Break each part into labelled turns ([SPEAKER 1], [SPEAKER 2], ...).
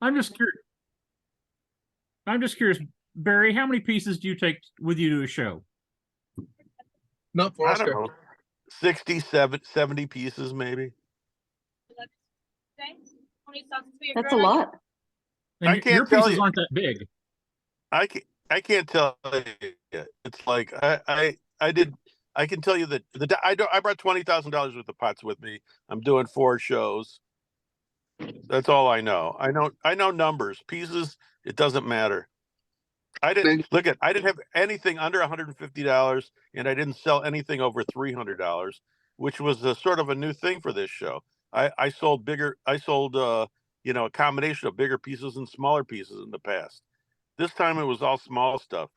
[SPEAKER 1] I'm just curious. I'm just curious, Barry. How many pieces do you take with you to a show?
[SPEAKER 2] Not for
[SPEAKER 3] I don't
[SPEAKER 2] Oscar.
[SPEAKER 3] know, 67, 70 pieces maybe.
[SPEAKER 4] That's a lot.
[SPEAKER 1] And
[SPEAKER 3] I
[SPEAKER 1] your
[SPEAKER 3] can't tell
[SPEAKER 1] pieces
[SPEAKER 3] you.
[SPEAKER 1] aren't that big.
[SPEAKER 3] I can't tell you. It's like I can tell you that I brought $20,000 worth of pots with me. I'm doing 4 shows. That's all I know. I know numbers. Pieces, it doesn't matter. I didn't have anything under $150, and I didn't sell anything over $300, which was a sort of a new thing for this show. I sold bigger. I sold a combination of bigger pieces and smaller pieces in the past. This time it was all small stuff.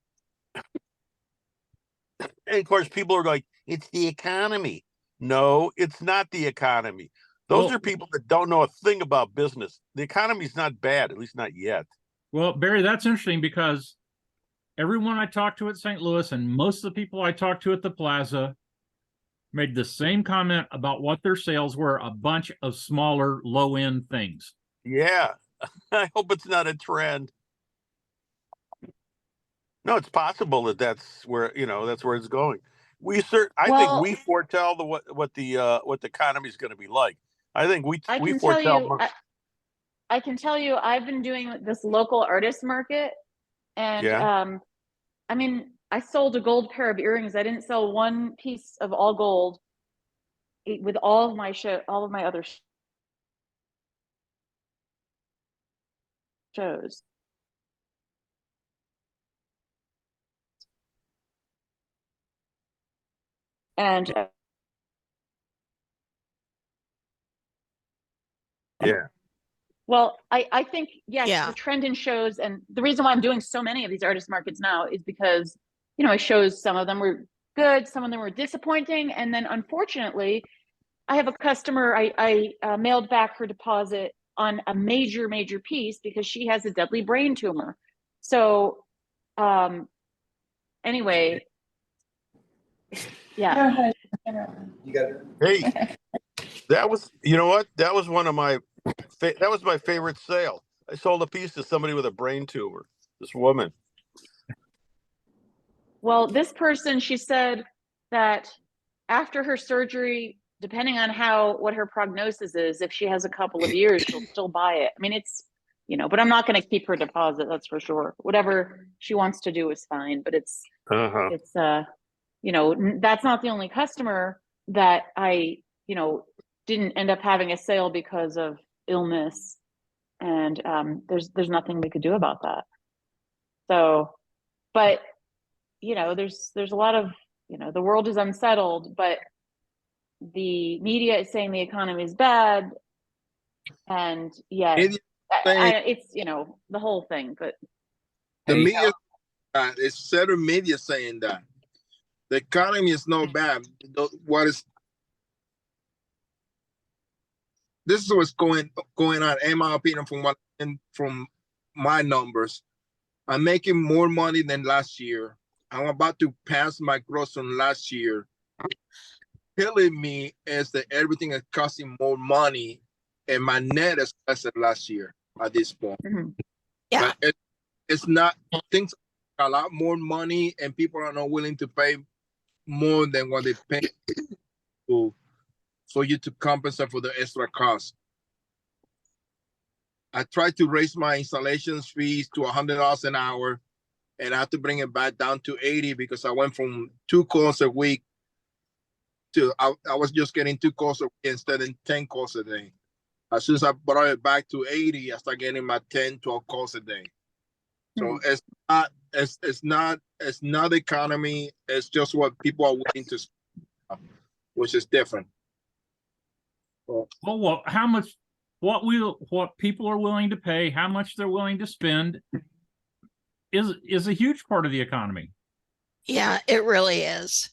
[SPEAKER 3] And of course, people are like, "It's the economy." No, it's not the economy. Those
[SPEAKER 1] Well,
[SPEAKER 3] are people that don't know a thing about business. The economy's not bad, at least not yet.
[SPEAKER 1] well, Barry, that's interesting because everyone I talked to at St. Louis and most of the people I talked to at the Plaza made the same comment about what their sales were, a bunch of smaller, low-end things.
[SPEAKER 3] Yeah, I hope it's not a trend. No, it's possible that's where it's going. I think
[SPEAKER 4] Well,
[SPEAKER 3] we foretell what the economy is going to be like. I think
[SPEAKER 4] I
[SPEAKER 3] we
[SPEAKER 4] can tell
[SPEAKER 3] foretell
[SPEAKER 4] you, I can tell you, I've been doing this local artist market, and
[SPEAKER 3] Yeah.
[SPEAKER 4] I mean, I sold a gold pair of earrings. I didn't sell one piece of all gold with all of my other shows. And
[SPEAKER 3] Yeah.
[SPEAKER 4] well, I think, yes,
[SPEAKER 5] Yeah.
[SPEAKER 4] the trend in shows, and the reason why I'm doing so many of these artist markets now is because, my shows, some of them were good, some of them were disappointing. And then unfortunately, I have a customer, I mailed back her deposit on a major, major piece because she has a deadly brain tumor. So, anyway, yeah.
[SPEAKER 2] You got it.
[SPEAKER 3] Hey, that was one of my that was my favorite sale. I sold a piece to somebody with a brain tumor. This woman.
[SPEAKER 4] Well, this person, she said that after her surgery, depending on what her prognosis is, if she has a couple of years, she'll still buy it. I mean, it's, but I'm not going to keep her deposit, that's for sure. Whatever she wants to do is fine, but it's that's not the only customer that I, didn't end up having a sale because of illness, and there's nothing we could do about that. So, but there's a lot of, the world is unsettled, but the media is saying the economy is bad, and yet it's the whole thing. But
[SPEAKER 2] the media, it's certain media saying that the economy is not bad. This is what's going on, in my opinion, from my numbers. I'm making more money than last year. I'm about to pass my gross from last year. Killing me is that everything is costing more money, and my net is less than last year at this point.
[SPEAKER 4] mm-hmm.
[SPEAKER 5] Yeah.
[SPEAKER 2] But it's not, things are a lot more money, and people are not willing to pay more than what they pay for you to compensate for the extra cost. I tried to raise my installations fees to $100 an hour, and I have to bring it back down to 80 because I went from 2 calls a week to I was just getting 2 calls a week instead of 10 calls a day. As soon as I brought it back to 80, I started getting my 10, 12 calls a day. So it's not the economy. It's just what people are willing to, which is different.
[SPEAKER 1] Well, how much? What people are willing to pay, how much they're willing to spend, is a huge part of the economy.
[SPEAKER 5] Yeah, it really is.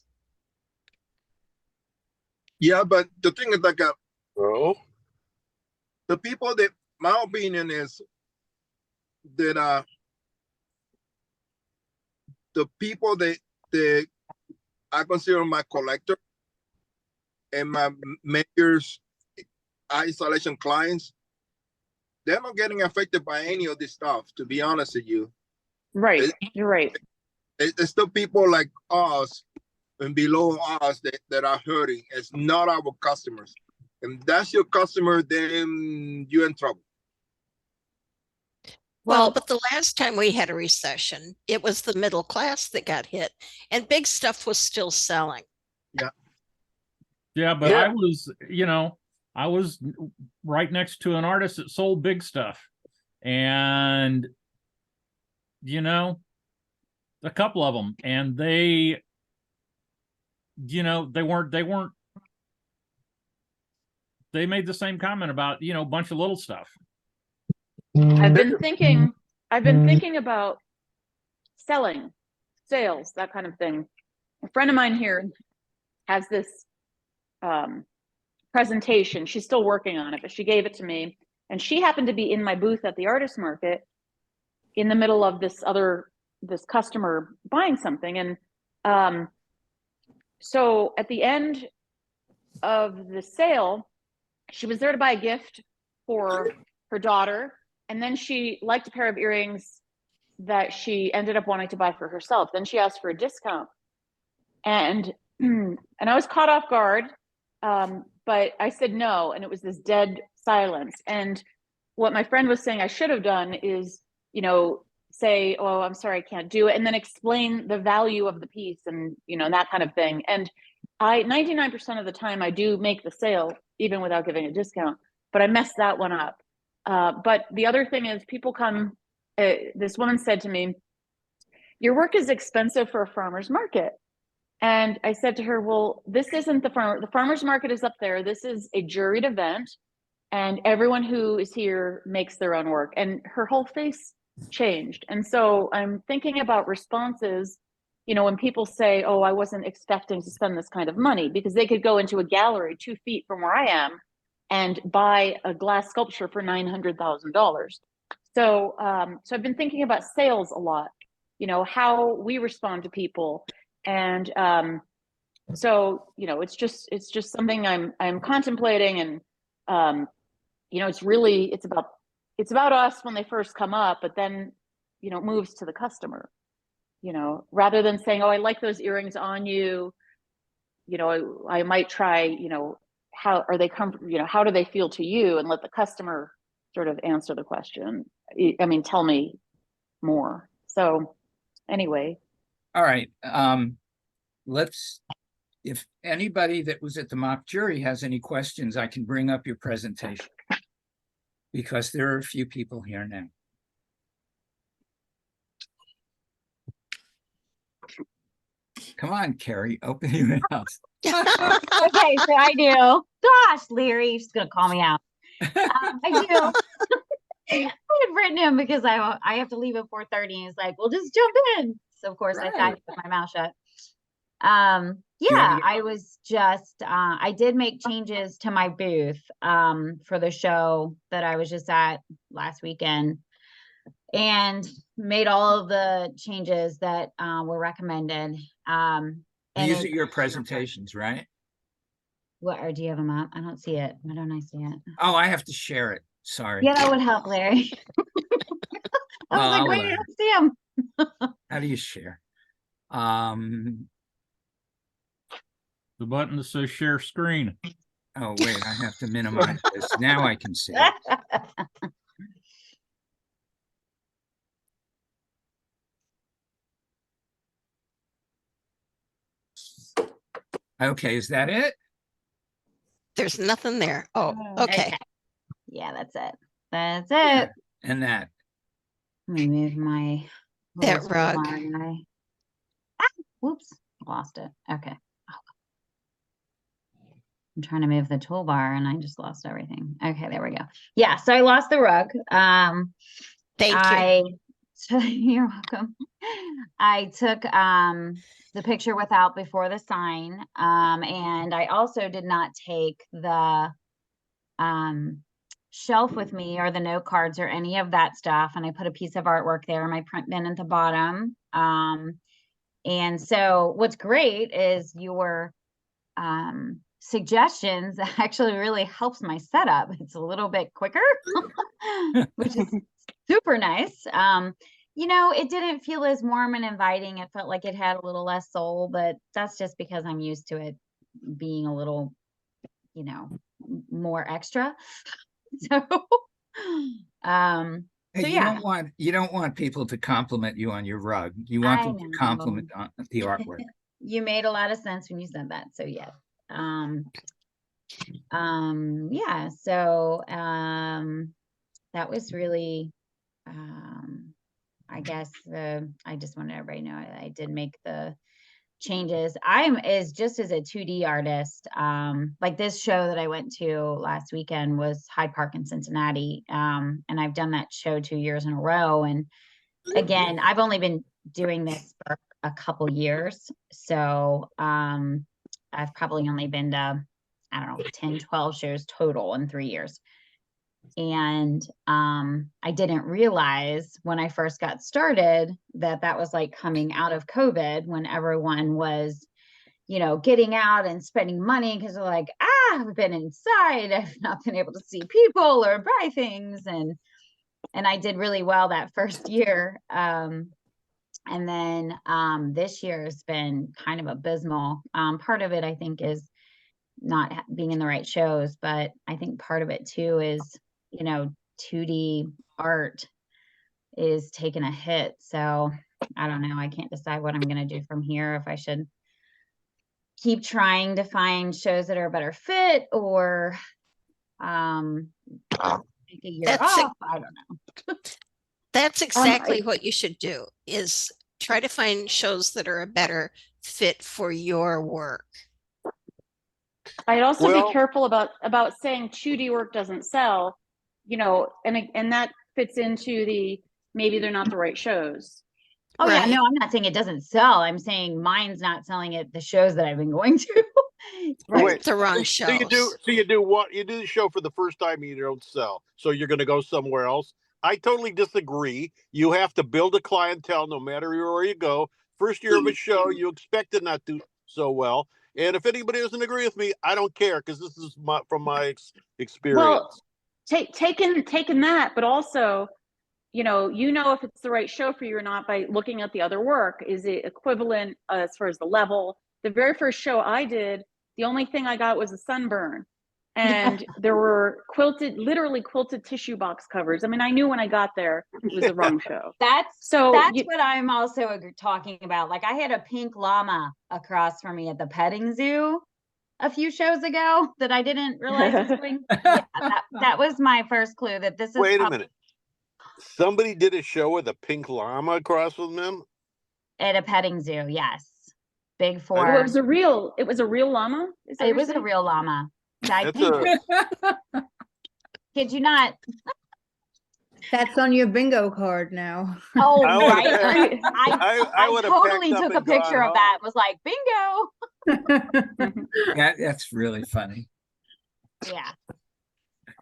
[SPEAKER 2] Yeah, but the thing is, like, the people that, my opinion is that the people that I consider my collector and my major installation clients, they're not getting affected by any of this stuff, to be honest with you.
[SPEAKER 4] Right.
[SPEAKER 2] It-
[SPEAKER 4] You're right.
[SPEAKER 2] It's the people like us and below us that are hurting. It's not our customers. And that's your customer, then you're in trouble.
[SPEAKER 5] Well,
[SPEAKER 4] Well,
[SPEAKER 5] but the last time we had a recession, it was the middle class that got hit, and big stuff was still selling.
[SPEAKER 1] Yeah, but
[SPEAKER 3] Yeah.
[SPEAKER 1] I was, I was right next to an artist that sold big stuff. And, a couple of them, and they they made the same comment about, a bunch of little stuff.
[SPEAKER 4] I've been thinking about selling, sales, that kind of thing. A friend of mine here has this presentation. She's still working on it, but she gave it to me. And she happened to be in my booth at the artist market in the middle of this customer buying something. And so at the end of the sale, she was there to buy a gift for her daughter. And then she liked a pair of earrings that she ended up wanting to buy for herself. Then she asked for a discount. And I was caught off guard, but I said no, and it was this dead silence. And what my friend was saying I should have done is, say, oh, I'm sorry, I can't do it, and then explain the value of the piece and, that kind of thing. And 99% of the time I do make the sale, even without giving a discount, but I messed that one up. But the other thing is people come, this woman said to me, your work is expensive for a farmer's market. And I said to her, well, this isn't the farmer's market is up there. This is a juried event, and everyone who is here makes their own work. And her whole face changed. And so I'm thinking about responses, when people say, oh, I wasn't expecting to spend this kind of money, because they could go into a gallery 2 feet from where I am and buy a glass sculpture for $900,000. So I've been thinking about sales a lot, how we respond to people. And so it's just something I'm contemplating. And it's about us when they first come up, but then it moves to the customer, rather than saying, oh, I like those earrings on you, I might try, how are they how do they feel to you, and let the customer sort of answer the question. I mean, tell me more. So anyway.
[SPEAKER 6] All right. If anybody that was at the mock jury has any questions, I can bring up your presentation, because there are a few people here now. Come on, Carrie, open your mouth.
[SPEAKER 7] Okay, so I do. Gosh, Larry, you're just gonna call me out. I do. I had written him because I have to leave at 4:30, and he's like, "Well, just jump in." So of course I sat with my mouth shut. Yeah, I was just I did make changes to my booth for the show that I was just at last weekend, and made all of the changes that were recommended. And
[SPEAKER 6] These are your presentations, right?
[SPEAKER 7] What, or do you have them up? I don't see it. Why don't I see it?
[SPEAKER 6] Oh, I have to share it. Sorry.
[SPEAKER 7] Yeah, that would help, Larry. I was like, wait, I don't see them.
[SPEAKER 6] How do you share?
[SPEAKER 1] The button that says share screen.
[SPEAKER 6] Oh, wait, I have to minimize this. Now I can see it. Okay, is that it?
[SPEAKER 5] There's nothing there. Oh, okay.
[SPEAKER 7] Yeah, that's it. That's it.
[SPEAKER 6] And that.
[SPEAKER 7] Let me move my
[SPEAKER 5] That rug.
[SPEAKER 7] Whoops, lost it. Okay. I'm trying to move the toolbar and I just lost everything. Okay, there we go. Yeah, so I lost the rug.
[SPEAKER 5] Thank you.
[SPEAKER 7] You're welcome. I took the picture without before the sign. And I also did not take the shelf with me, or the note cards or any of that stuff. And I put a piece of artwork there, my print bin at the bottom. And so what's great is your suggestions actually really helps my setup. It's a little bit quicker, which is super nice. You know, it didn't feel as warm and inviting. It felt like it had a little less soul, but that's just because I'm used to it being a little, you know, more extra. So,
[SPEAKER 6] Hey,
[SPEAKER 7] so
[SPEAKER 6] you
[SPEAKER 7] yeah,
[SPEAKER 6] don't want people to compliment you on your rug. You want
[SPEAKER 7] I
[SPEAKER 6] them to
[SPEAKER 7] know.
[SPEAKER 6] compliment on the artwork.
[SPEAKER 7] You made a lot of sense when you said that. So yeah. Yeah, so that was really I guess I just wanted everybody to know I did make the changes. I'm is just as a 2D artist. Like this show that I went to last weekend was Hyde Park in Cincinnati. And I've done that show 2 years in a row. And again, I've only been doing this for a couple years. So I've probably only been to, I don't know, 10, 12 shows total in 3 years. And I didn't realize when I first got started that that was like coming out of COVID when everyone was, you know, getting out and spending money because they're like, I've been inside. I've not been able to see people or buy things. And I did really well that first year. And then this year has been kind of abysmal. Part of it, I think, is not being in the right shows, but I think part of it too is, you know, 2D art is taking a hit. So I don't know. I can't decide what I'm going to do from here, if I should keep trying to find shows that are a better fit or take a year
[SPEAKER 5] That's
[SPEAKER 7] off. I don't know.
[SPEAKER 5] That's exactly what you should do, is try to find shows that are a better fit for your work.
[SPEAKER 4] I'd also
[SPEAKER 3] Well-
[SPEAKER 4] be careful about saying 2D work doesn't sell, you know, and that fits into the maybe they're not the right shows.
[SPEAKER 7] Oh yeah,
[SPEAKER 5] Right.
[SPEAKER 7] no, I'm not saying it doesn't sell. I'm saying mine's not selling at the shows that I've been going to.
[SPEAKER 3] Wait,
[SPEAKER 5] The wrong
[SPEAKER 3] so you do
[SPEAKER 5] shows.
[SPEAKER 3] so you do what you do the show for the first time, you don't sell, so you're going to go somewhere else. I totally disagree. You have to build a clientele no matter where you go. First year of a show, you expect to not do so well. And if anybody doesn't agree with me, I don't care, because this is from my experience.
[SPEAKER 4] Well, taking that, but also, you know if it's the right show for you or not by looking at the other work. Is it equivalent as far as the level? The very first show I did, the only thing I got was a sunburn, and there were literally quilted tissue box covers. I mean, I knew when I got there it was the wrong show.
[SPEAKER 7] That's
[SPEAKER 4] So
[SPEAKER 7] what I'm also talking about. Like I had a pink llama across from me at the petting zoo a few shows ago that I didn't realize was going. Yeah, that was my first clue that this is.
[SPEAKER 3] Wait a minute. Somebody did a show with a pink llama across from them?
[SPEAKER 7] At a petting zoo, yes. Big
[SPEAKER 3] I
[SPEAKER 7] Four.
[SPEAKER 3] know.
[SPEAKER 4] it was a real llama. Is that what
[SPEAKER 7] It
[SPEAKER 4] you're
[SPEAKER 7] was a
[SPEAKER 4] saying?
[SPEAKER 7] real llama. I
[SPEAKER 3] That's
[SPEAKER 7] think,
[SPEAKER 3] a
[SPEAKER 7] kid you not.
[SPEAKER 8] That's on your bingo card now.
[SPEAKER 7] Oh,
[SPEAKER 3] I would've
[SPEAKER 7] right.
[SPEAKER 3] packed-
[SPEAKER 7] I
[SPEAKER 3] I would've
[SPEAKER 7] totally
[SPEAKER 3] packed up
[SPEAKER 7] took a
[SPEAKER 3] and gone
[SPEAKER 7] picture of
[SPEAKER 3] home.
[SPEAKER 7] that and was like, bingo.
[SPEAKER 6] That's really funny.
[SPEAKER 7] Yeah.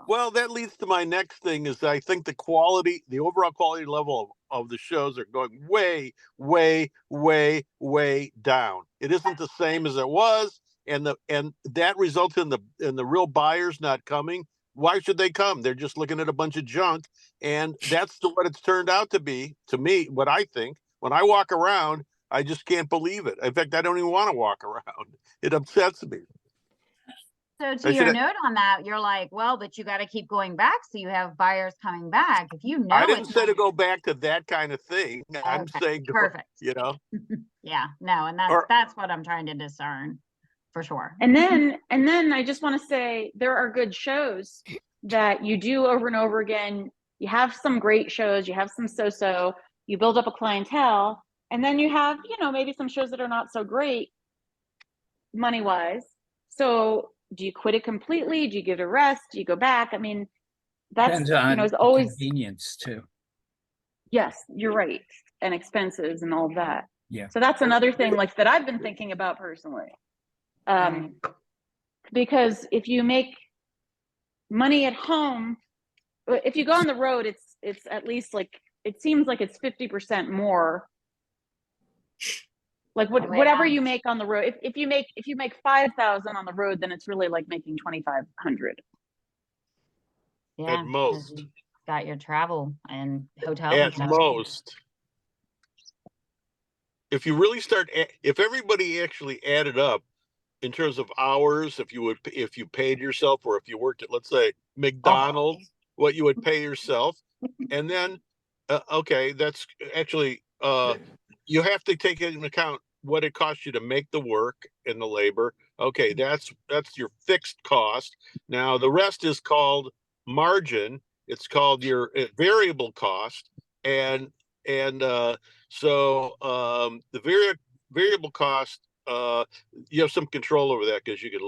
[SPEAKER 3] Well, that leads to my next thing is I think the overall quality level of the shows are going way, way, way, way down. It isn't the same as it was, and that results in the real buyers not coming. Why should they come? They're just looking at a bunch of junk, and that's what it's turned out to be. To me, what I think when I walk around, I just can't believe it. In fact, I don't even want to walk around. It upsets me.
[SPEAKER 7] So to your note on that, you're like, well, but you got to keep going back so you have buyers coming back. If you know,
[SPEAKER 3] I didn't
[SPEAKER 7] it's
[SPEAKER 3] say to
[SPEAKER 7] not-
[SPEAKER 3] go back to that kind of thing. I'm
[SPEAKER 7] Okay,
[SPEAKER 3] saying,
[SPEAKER 7] perfect.
[SPEAKER 3] you know,
[SPEAKER 7] Yeah, no, and that's what I'm trying to discern for sure.
[SPEAKER 4] And then I just want to say there are good shows that you do over and over again. You have some great shows, you have some so-so, you build up a clientele, and then you have, maybe some shows that are not so great money-wise. So do you quit it completely? Do you give it a rest? Do you go back? I mean, that's,
[SPEAKER 6] Depends on
[SPEAKER 4] it's always,
[SPEAKER 6] convenience too.
[SPEAKER 4] yes, you're right. And expenses and all of that.
[SPEAKER 6] Yeah.
[SPEAKER 4] So that's another thing like that I've been thinking about personally. Because if you make money at home, if you go on the road, it's at least like, it seems like it's 50% more Like
[SPEAKER 7] Way
[SPEAKER 4] whatever
[SPEAKER 7] down.
[SPEAKER 4] you make on the road. If you make 5,000 on the road, then it's really like making 2,500.
[SPEAKER 7] Yeah,
[SPEAKER 3] At
[SPEAKER 7] 'cause
[SPEAKER 3] most.
[SPEAKER 7] you got your travel and hotels and
[SPEAKER 3] At
[SPEAKER 7] stuff.
[SPEAKER 3] most. If you really if everybody actually added up in terms of hours, if you paid yourself, or if you worked at, let's say, McDonald's, what you would pay yourself, and then okay, that's actually you have to take into account what it costs you to make the work and the labor. Okay, that's your fixed cost. Now the rest is called margin. It's called your variable cost, and so the variable cost, you have some control over that, because you can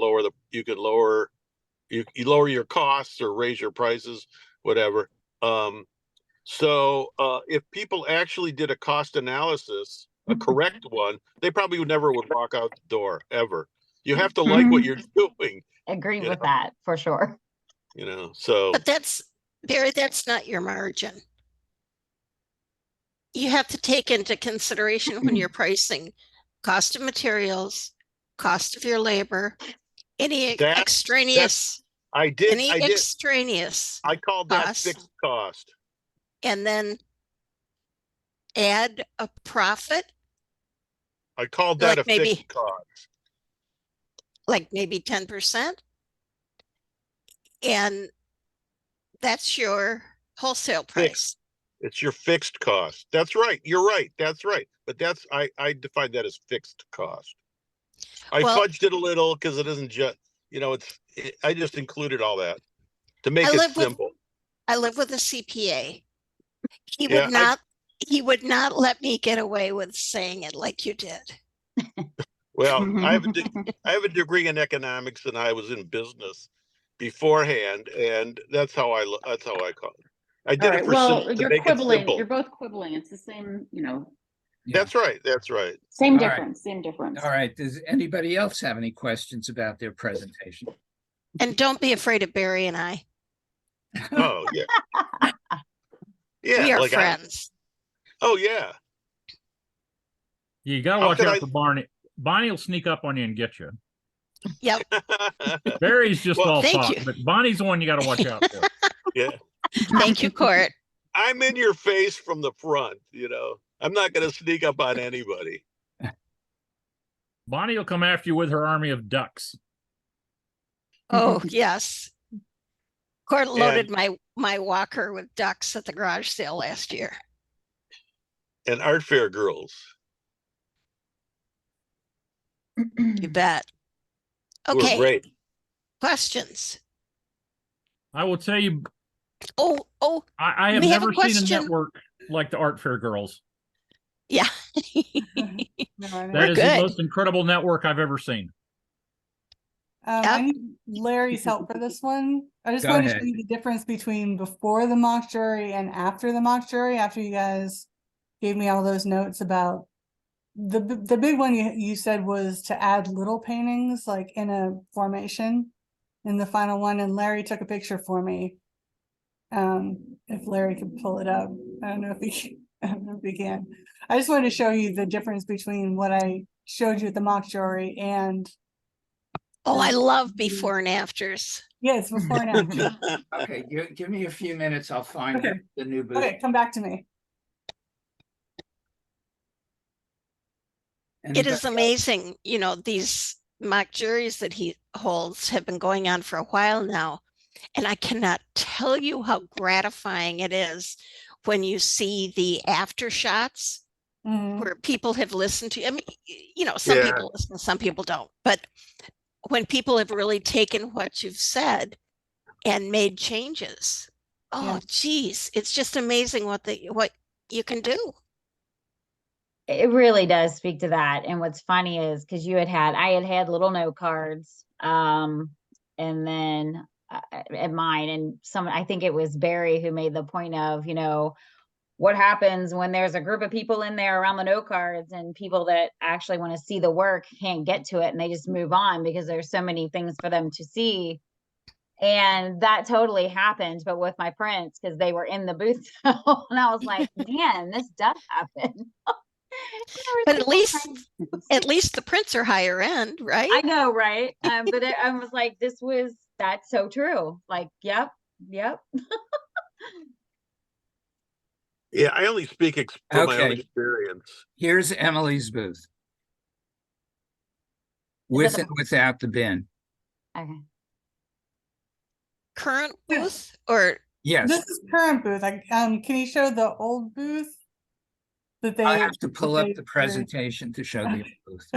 [SPEAKER 3] lower your costs or raise your prices, whatever. So if people actually did a cost analysis, a correct one, they probably would walk out the door ever. You have to like what you're doing.
[SPEAKER 7] Agree
[SPEAKER 3] you
[SPEAKER 7] with
[SPEAKER 3] know?
[SPEAKER 7] that for sure.
[SPEAKER 3] So.
[SPEAKER 5] But Barry, that's not your margin. You have to take into consideration when you're pricing cost of materials, cost of your labor, any extraneous
[SPEAKER 3] I did.
[SPEAKER 5] extraneous
[SPEAKER 3] I called that
[SPEAKER 5] costs,
[SPEAKER 3] fixed cost.
[SPEAKER 5] and then add a profit,
[SPEAKER 3] I called that
[SPEAKER 5] like
[SPEAKER 3] a
[SPEAKER 5] maybe
[SPEAKER 3] fixed cost.
[SPEAKER 5] like maybe 10%, and that's your wholesale price.
[SPEAKER 3] It's your fixed cost. That's right. You're right. That's right. But I define that as fixed cost. I fudged it a little because it isn't just, I just included all that to make it simple.
[SPEAKER 5] I live with a CPA. He
[SPEAKER 3] Yeah,
[SPEAKER 5] would not let me get away with saying it like you did.
[SPEAKER 3] Well, I have a degree in economics, and I was in business beforehand, and that's how I call it. I did it for to make it simple.
[SPEAKER 4] You're both quibbling. It's the same,
[SPEAKER 6] Yeah.
[SPEAKER 3] That's right. That's right.
[SPEAKER 4] Same
[SPEAKER 6] All
[SPEAKER 4] difference. Same difference.
[SPEAKER 6] All right. Does anybody else have any questions about their presentation?
[SPEAKER 5] And don't be afraid of Barry and I.
[SPEAKER 3] Oh yeah. Yeah,
[SPEAKER 5] We are friends.
[SPEAKER 3] Oh yeah.
[SPEAKER 1] You gotta watch out for Barney. Bonnie will sneak up on you and get you.
[SPEAKER 5] Yep.
[SPEAKER 1] Barry's just all
[SPEAKER 5] thank
[SPEAKER 1] talk,
[SPEAKER 5] you.
[SPEAKER 1] but Bonnie's the one you gotta watch out for.
[SPEAKER 3] Yeah.
[SPEAKER 5] Thank you, Court.
[SPEAKER 3] I'm in your face from the front, I'm not going to sneak up on anybody.
[SPEAKER 1] Bonnie will come after you with her army of ducks.
[SPEAKER 5] Oh, yes. Court loaded my walker with ducks at the garage sale last year.
[SPEAKER 3] And art fair girls.
[SPEAKER 5] You bet. Okay.
[SPEAKER 3] Great.
[SPEAKER 5] Questions?
[SPEAKER 1] I will tell you. I have never seen a network like the art fair girls.
[SPEAKER 5] Yeah.
[SPEAKER 1] That is the most incredible network I've ever seen.
[SPEAKER 9] I need Larry's help for this one. I just wanted to show you the difference between before the mock jury and after the mock jury, after you guys gave me all those notes about the big one you said was to add little paintings like in a formation in the final one, and Larry took a picture for me. If Larry could pull it up. I don't know if he can. I just wanted to show you the difference between what I showed you at the mock jury and
[SPEAKER 5] I love before and afters.
[SPEAKER 9] Yeah, it's before and after.
[SPEAKER 6] Okay, give me a few minutes. I'll find the new booth.
[SPEAKER 9] Okay, come back to me.
[SPEAKER 5] It is amazing. These mock juries that he holds have been going on for a while now. And I cannot tell you how gratifying it is when you see the after shots where people have listened to. I mean, some people listen, some people don't. But when people have really taken what you've said and made changes, geez, it's just amazing what you can do.
[SPEAKER 7] It really does speak to that. And what's funny is because I had little note cards, and then at mine, and I think it was Barry who made the point of, what happens when there's a group of people in there around the note cards and people that actually want to see the work can't get to it and they just move on because there's so many things for them to see. And that totally happened, but with my prints, because they were in the booth. And I was like, man, this does happen.
[SPEAKER 5] But at least the prints are higher end, right?
[SPEAKER 7] I know, right? But I was like, that's so true. Like, yep.
[SPEAKER 3] Yeah, I only speak from my own
[SPEAKER 6] Okay.
[SPEAKER 3] experience.
[SPEAKER 6] Here's Emily's booth. With and without the bin.
[SPEAKER 7] Okay.
[SPEAKER 5] Current booth or
[SPEAKER 6] Yes.
[SPEAKER 9] This is current booth. Can you show the old booth? That
[SPEAKER 6] I
[SPEAKER 9] they
[SPEAKER 6] have to pull up
[SPEAKER 9] they-
[SPEAKER 6] the presentation to show the booth.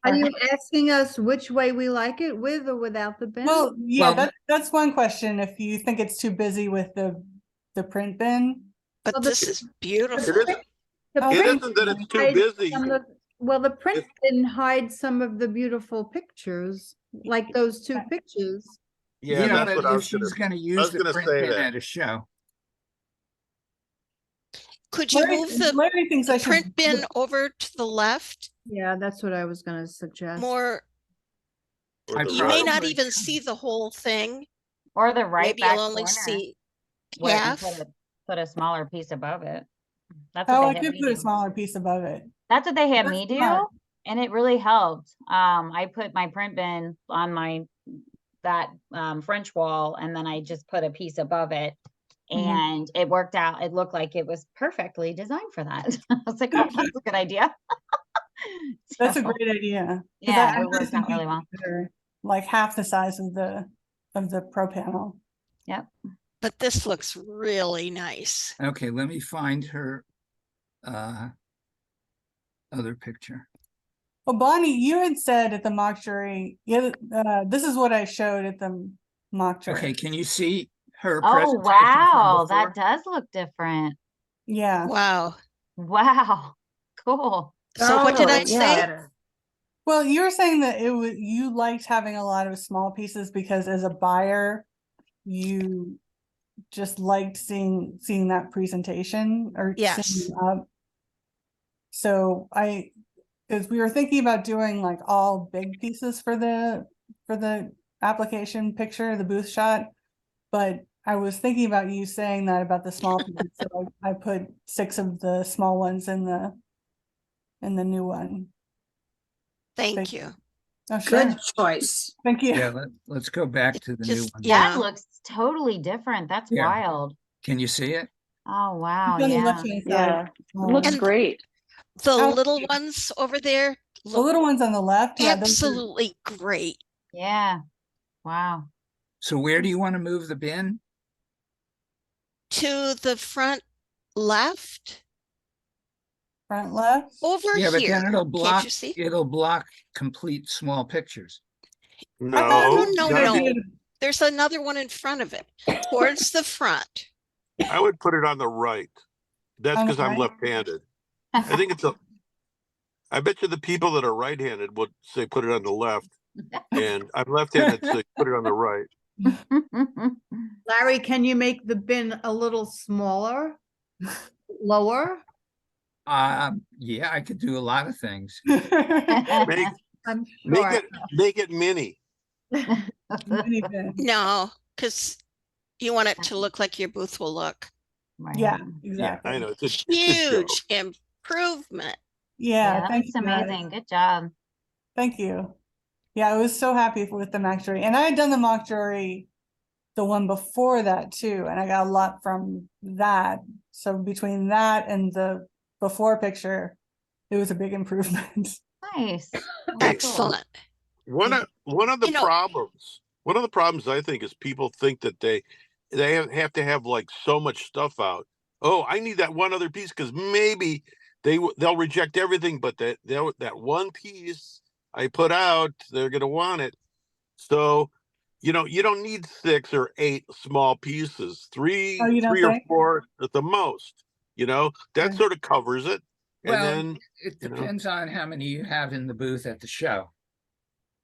[SPEAKER 8] Are you asking us which way we like it, with or without the bin?
[SPEAKER 9] Well, yeah,
[SPEAKER 6] Well,
[SPEAKER 9] that's one question. If you think it's too busy with the print bin.
[SPEAKER 5] but
[SPEAKER 8] Well,
[SPEAKER 5] this is
[SPEAKER 3] It
[SPEAKER 5] beautiful.
[SPEAKER 3] isn't,
[SPEAKER 8] The
[SPEAKER 9] Oh,
[SPEAKER 3] it
[SPEAKER 8] print
[SPEAKER 3] isn't that it's too
[SPEAKER 8] hides
[SPEAKER 3] busy.
[SPEAKER 8] some of- well, the print didn't hide some of the beautiful pictures, like those two pictures.
[SPEAKER 3] Yeah, that's
[SPEAKER 6] but
[SPEAKER 3] what I
[SPEAKER 6] if
[SPEAKER 3] was
[SPEAKER 6] she's
[SPEAKER 3] gonna,
[SPEAKER 6] going to
[SPEAKER 3] I
[SPEAKER 6] use
[SPEAKER 3] was
[SPEAKER 6] the
[SPEAKER 3] gonna
[SPEAKER 6] print
[SPEAKER 3] say
[SPEAKER 6] bin
[SPEAKER 3] that.
[SPEAKER 6] at a show.
[SPEAKER 5] Could you move the
[SPEAKER 9] Larry thinks I should
[SPEAKER 5] print bin over to the left
[SPEAKER 8] Yeah, that's what I was gonna suggest.
[SPEAKER 5] more?
[SPEAKER 3] Or the
[SPEAKER 5] You may
[SPEAKER 3] right.
[SPEAKER 5] not even see the whole thing.
[SPEAKER 7] Or the right
[SPEAKER 5] Maybe
[SPEAKER 7] back
[SPEAKER 5] you'll only
[SPEAKER 7] corner
[SPEAKER 5] see
[SPEAKER 7] where you
[SPEAKER 5] half.
[SPEAKER 7] put a smaller piece above it. That's
[SPEAKER 9] Oh,
[SPEAKER 7] what
[SPEAKER 9] I
[SPEAKER 7] they had
[SPEAKER 9] could
[SPEAKER 7] me
[SPEAKER 9] put a
[SPEAKER 7] do.
[SPEAKER 9] smaller piece above it.
[SPEAKER 7] That's what they had
[SPEAKER 9] That's
[SPEAKER 7] me do,
[SPEAKER 9] smart.
[SPEAKER 7] and it really helped. I put my print bin on that French wall, and then I just put a piece above it, and it worked out. It looked like it was perfectly designed for that. I was like, oh, that's a good idea.
[SPEAKER 9] That's a
[SPEAKER 7] So,
[SPEAKER 9] great idea. 'Cause
[SPEAKER 7] yeah,
[SPEAKER 9] I
[SPEAKER 7] it worked out really well.
[SPEAKER 9] they're like half the size of the pro panel.
[SPEAKER 7] Yep.
[SPEAKER 5] But this looks really nice.
[SPEAKER 6] Okay, let me find her other picture.
[SPEAKER 9] Well, Bonnie, you had said at the mock jury, yeah, this is what I showed at the mock jury.
[SPEAKER 6] Okay, can you see her
[SPEAKER 7] Oh,
[SPEAKER 6] presentation from
[SPEAKER 7] wow,
[SPEAKER 6] before?
[SPEAKER 7] that does look different.
[SPEAKER 9] Yeah.
[SPEAKER 5] Wow.
[SPEAKER 7] Wow, cool.
[SPEAKER 5] So what did I
[SPEAKER 8] Oh,
[SPEAKER 5] say?
[SPEAKER 8] yeah.
[SPEAKER 9] Well, you were saying that you liked having a lot of small pieces because as a buyer, you just liked seeing that presentation or
[SPEAKER 5] Yes.
[SPEAKER 9] seeing up. So as we were thinking about doing like all big pieces for the application picture, the booth shot, but I was thinking about you saying that about the small pieces, so I put 6 of the small ones in the new one.
[SPEAKER 5] Thank you.
[SPEAKER 9] Oh, sure.
[SPEAKER 8] Good choice.
[SPEAKER 9] Thank you.
[SPEAKER 6] Yeah, let's go back to the new
[SPEAKER 5] Just-
[SPEAKER 6] one.
[SPEAKER 5] yeah.
[SPEAKER 7] That looks totally different. That's
[SPEAKER 6] Yeah.
[SPEAKER 7] wild.
[SPEAKER 6] Can you see it?
[SPEAKER 7] Oh, wow,
[SPEAKER 9] It's on the
[SPEAKER 7] yeah.
[SPEAKER 9] left-hand side.
[SPEAKER 4] Yeah, it looks
[SPEAKER 5] And-
[SPEAKER 4] great.
[SPEAKER 5] The
[SPEAKER 9] Oh,
[SPEAKER 5] little ones over there
[SPEAKER 9] The
[SPEAKER 5] look
[SPEAKER 9] little ones on the left, yeah, those are-
[SPEAKER 5] absolutely great.
[SPEAKER 7] Yeah, wow.
[SPEAKER 6] So where do you want to move the bin?
[SPEAKER 5] To the front left,
[SPEAKER 9] front left.
[SPEAKER 5] over
[SPEAKER 6] Yeah, but
[SPEAKER 5] here.
[SPEAKER 6] then it'll
[SPEAKER 5] Can't
[SPEAKER 6] block,
[SPEAKER 5] you see?
[SPEAKER 6] it'll block complete small pictures.
[SPEAKER 9] thought
[SPEAKER 3] No,
[SPEAKER 9] it
[SPEAKER 5] No,
[SPEAKER 9] was
[SPEAKER 3] not-
[SPEAKER 5] no.
[SPEAKER 9] good.
[SPEAKER 5] There's another one in front of it, towards the front.
[SPEAKER 3] I would put it on the right. That's
[SPEAKER 9] On the
[SPEAKER 3] because I'm
[SPEAKER 9] right?
[SPEAKER 3] left-handed. I think I bet you the people that are right-handed would say put it on the left, and I'm left-handed, so put it on the right.
[SPEAKER 8] Larry, can you make the bin a little smaller? Lower?
[SPEAKER 6] Yeah, I could do a lot of things.
[SPEAKER 3] Make
[SPEAKER 8] I'm
[SPEAKER 3] make
[SPEAKER 8] sure.
[SPEAKER 3] it mini.
[SPEAKER 9] Mini bin.
[SPEAKER 5] No, because you want it to look like your booth will look.
[SPEAKER 9] Yeah,
[SPEAKER 3] Yeah,
[SPEAKER 9] exactly.
[SPEAKER 3] I know it's a joke.
[SPEAKER 5] Huge improvement.
[SPEAKER 9] Yeah,
[SPEAKER 7] Yeah,
[SPEAKER 9] thank
[SPEAKER 7] that's
[SPEAKER 9] you, guys.
[SPEAKER 7] amazing. Good job.
[SPEAKER 9] Thank you. Yeah, I was so happy with the mock jury, and I had done the mock jury, the one before that too, and I got a lot from that. So between that and the before picture, it was a big improvement.
[SPEAKER 7] Nice. Very cool.
[SPEAKER 5] Excellent.
[SPEAKER 3] One of the
[SPEAKER 5] You know-
[SPEAKER 3] problems I think is people think that they have to have like so much stuff out. Oh, I need that one other piece because maybe they'll reject everything, but that one piece I put out, they're gonna want it. So, you don't need 6 or 8 small pieces. Three
[SPEAKER 9] Oh, you don't
[SPEAKER 3] or
[SPEAKER 9] think?
[SPEAKER 3] 4 at the most. That
[SPEAKER 9] Okay.
[SPEAKER 3] sort of covers it. And
[SPEAKER 6] Well,
[SPEAKER 3] then
[SPEAKER 6] it
[SPEAKER 3] you know.
[SPEAKER 6] depends on how many you have in the booth at the show.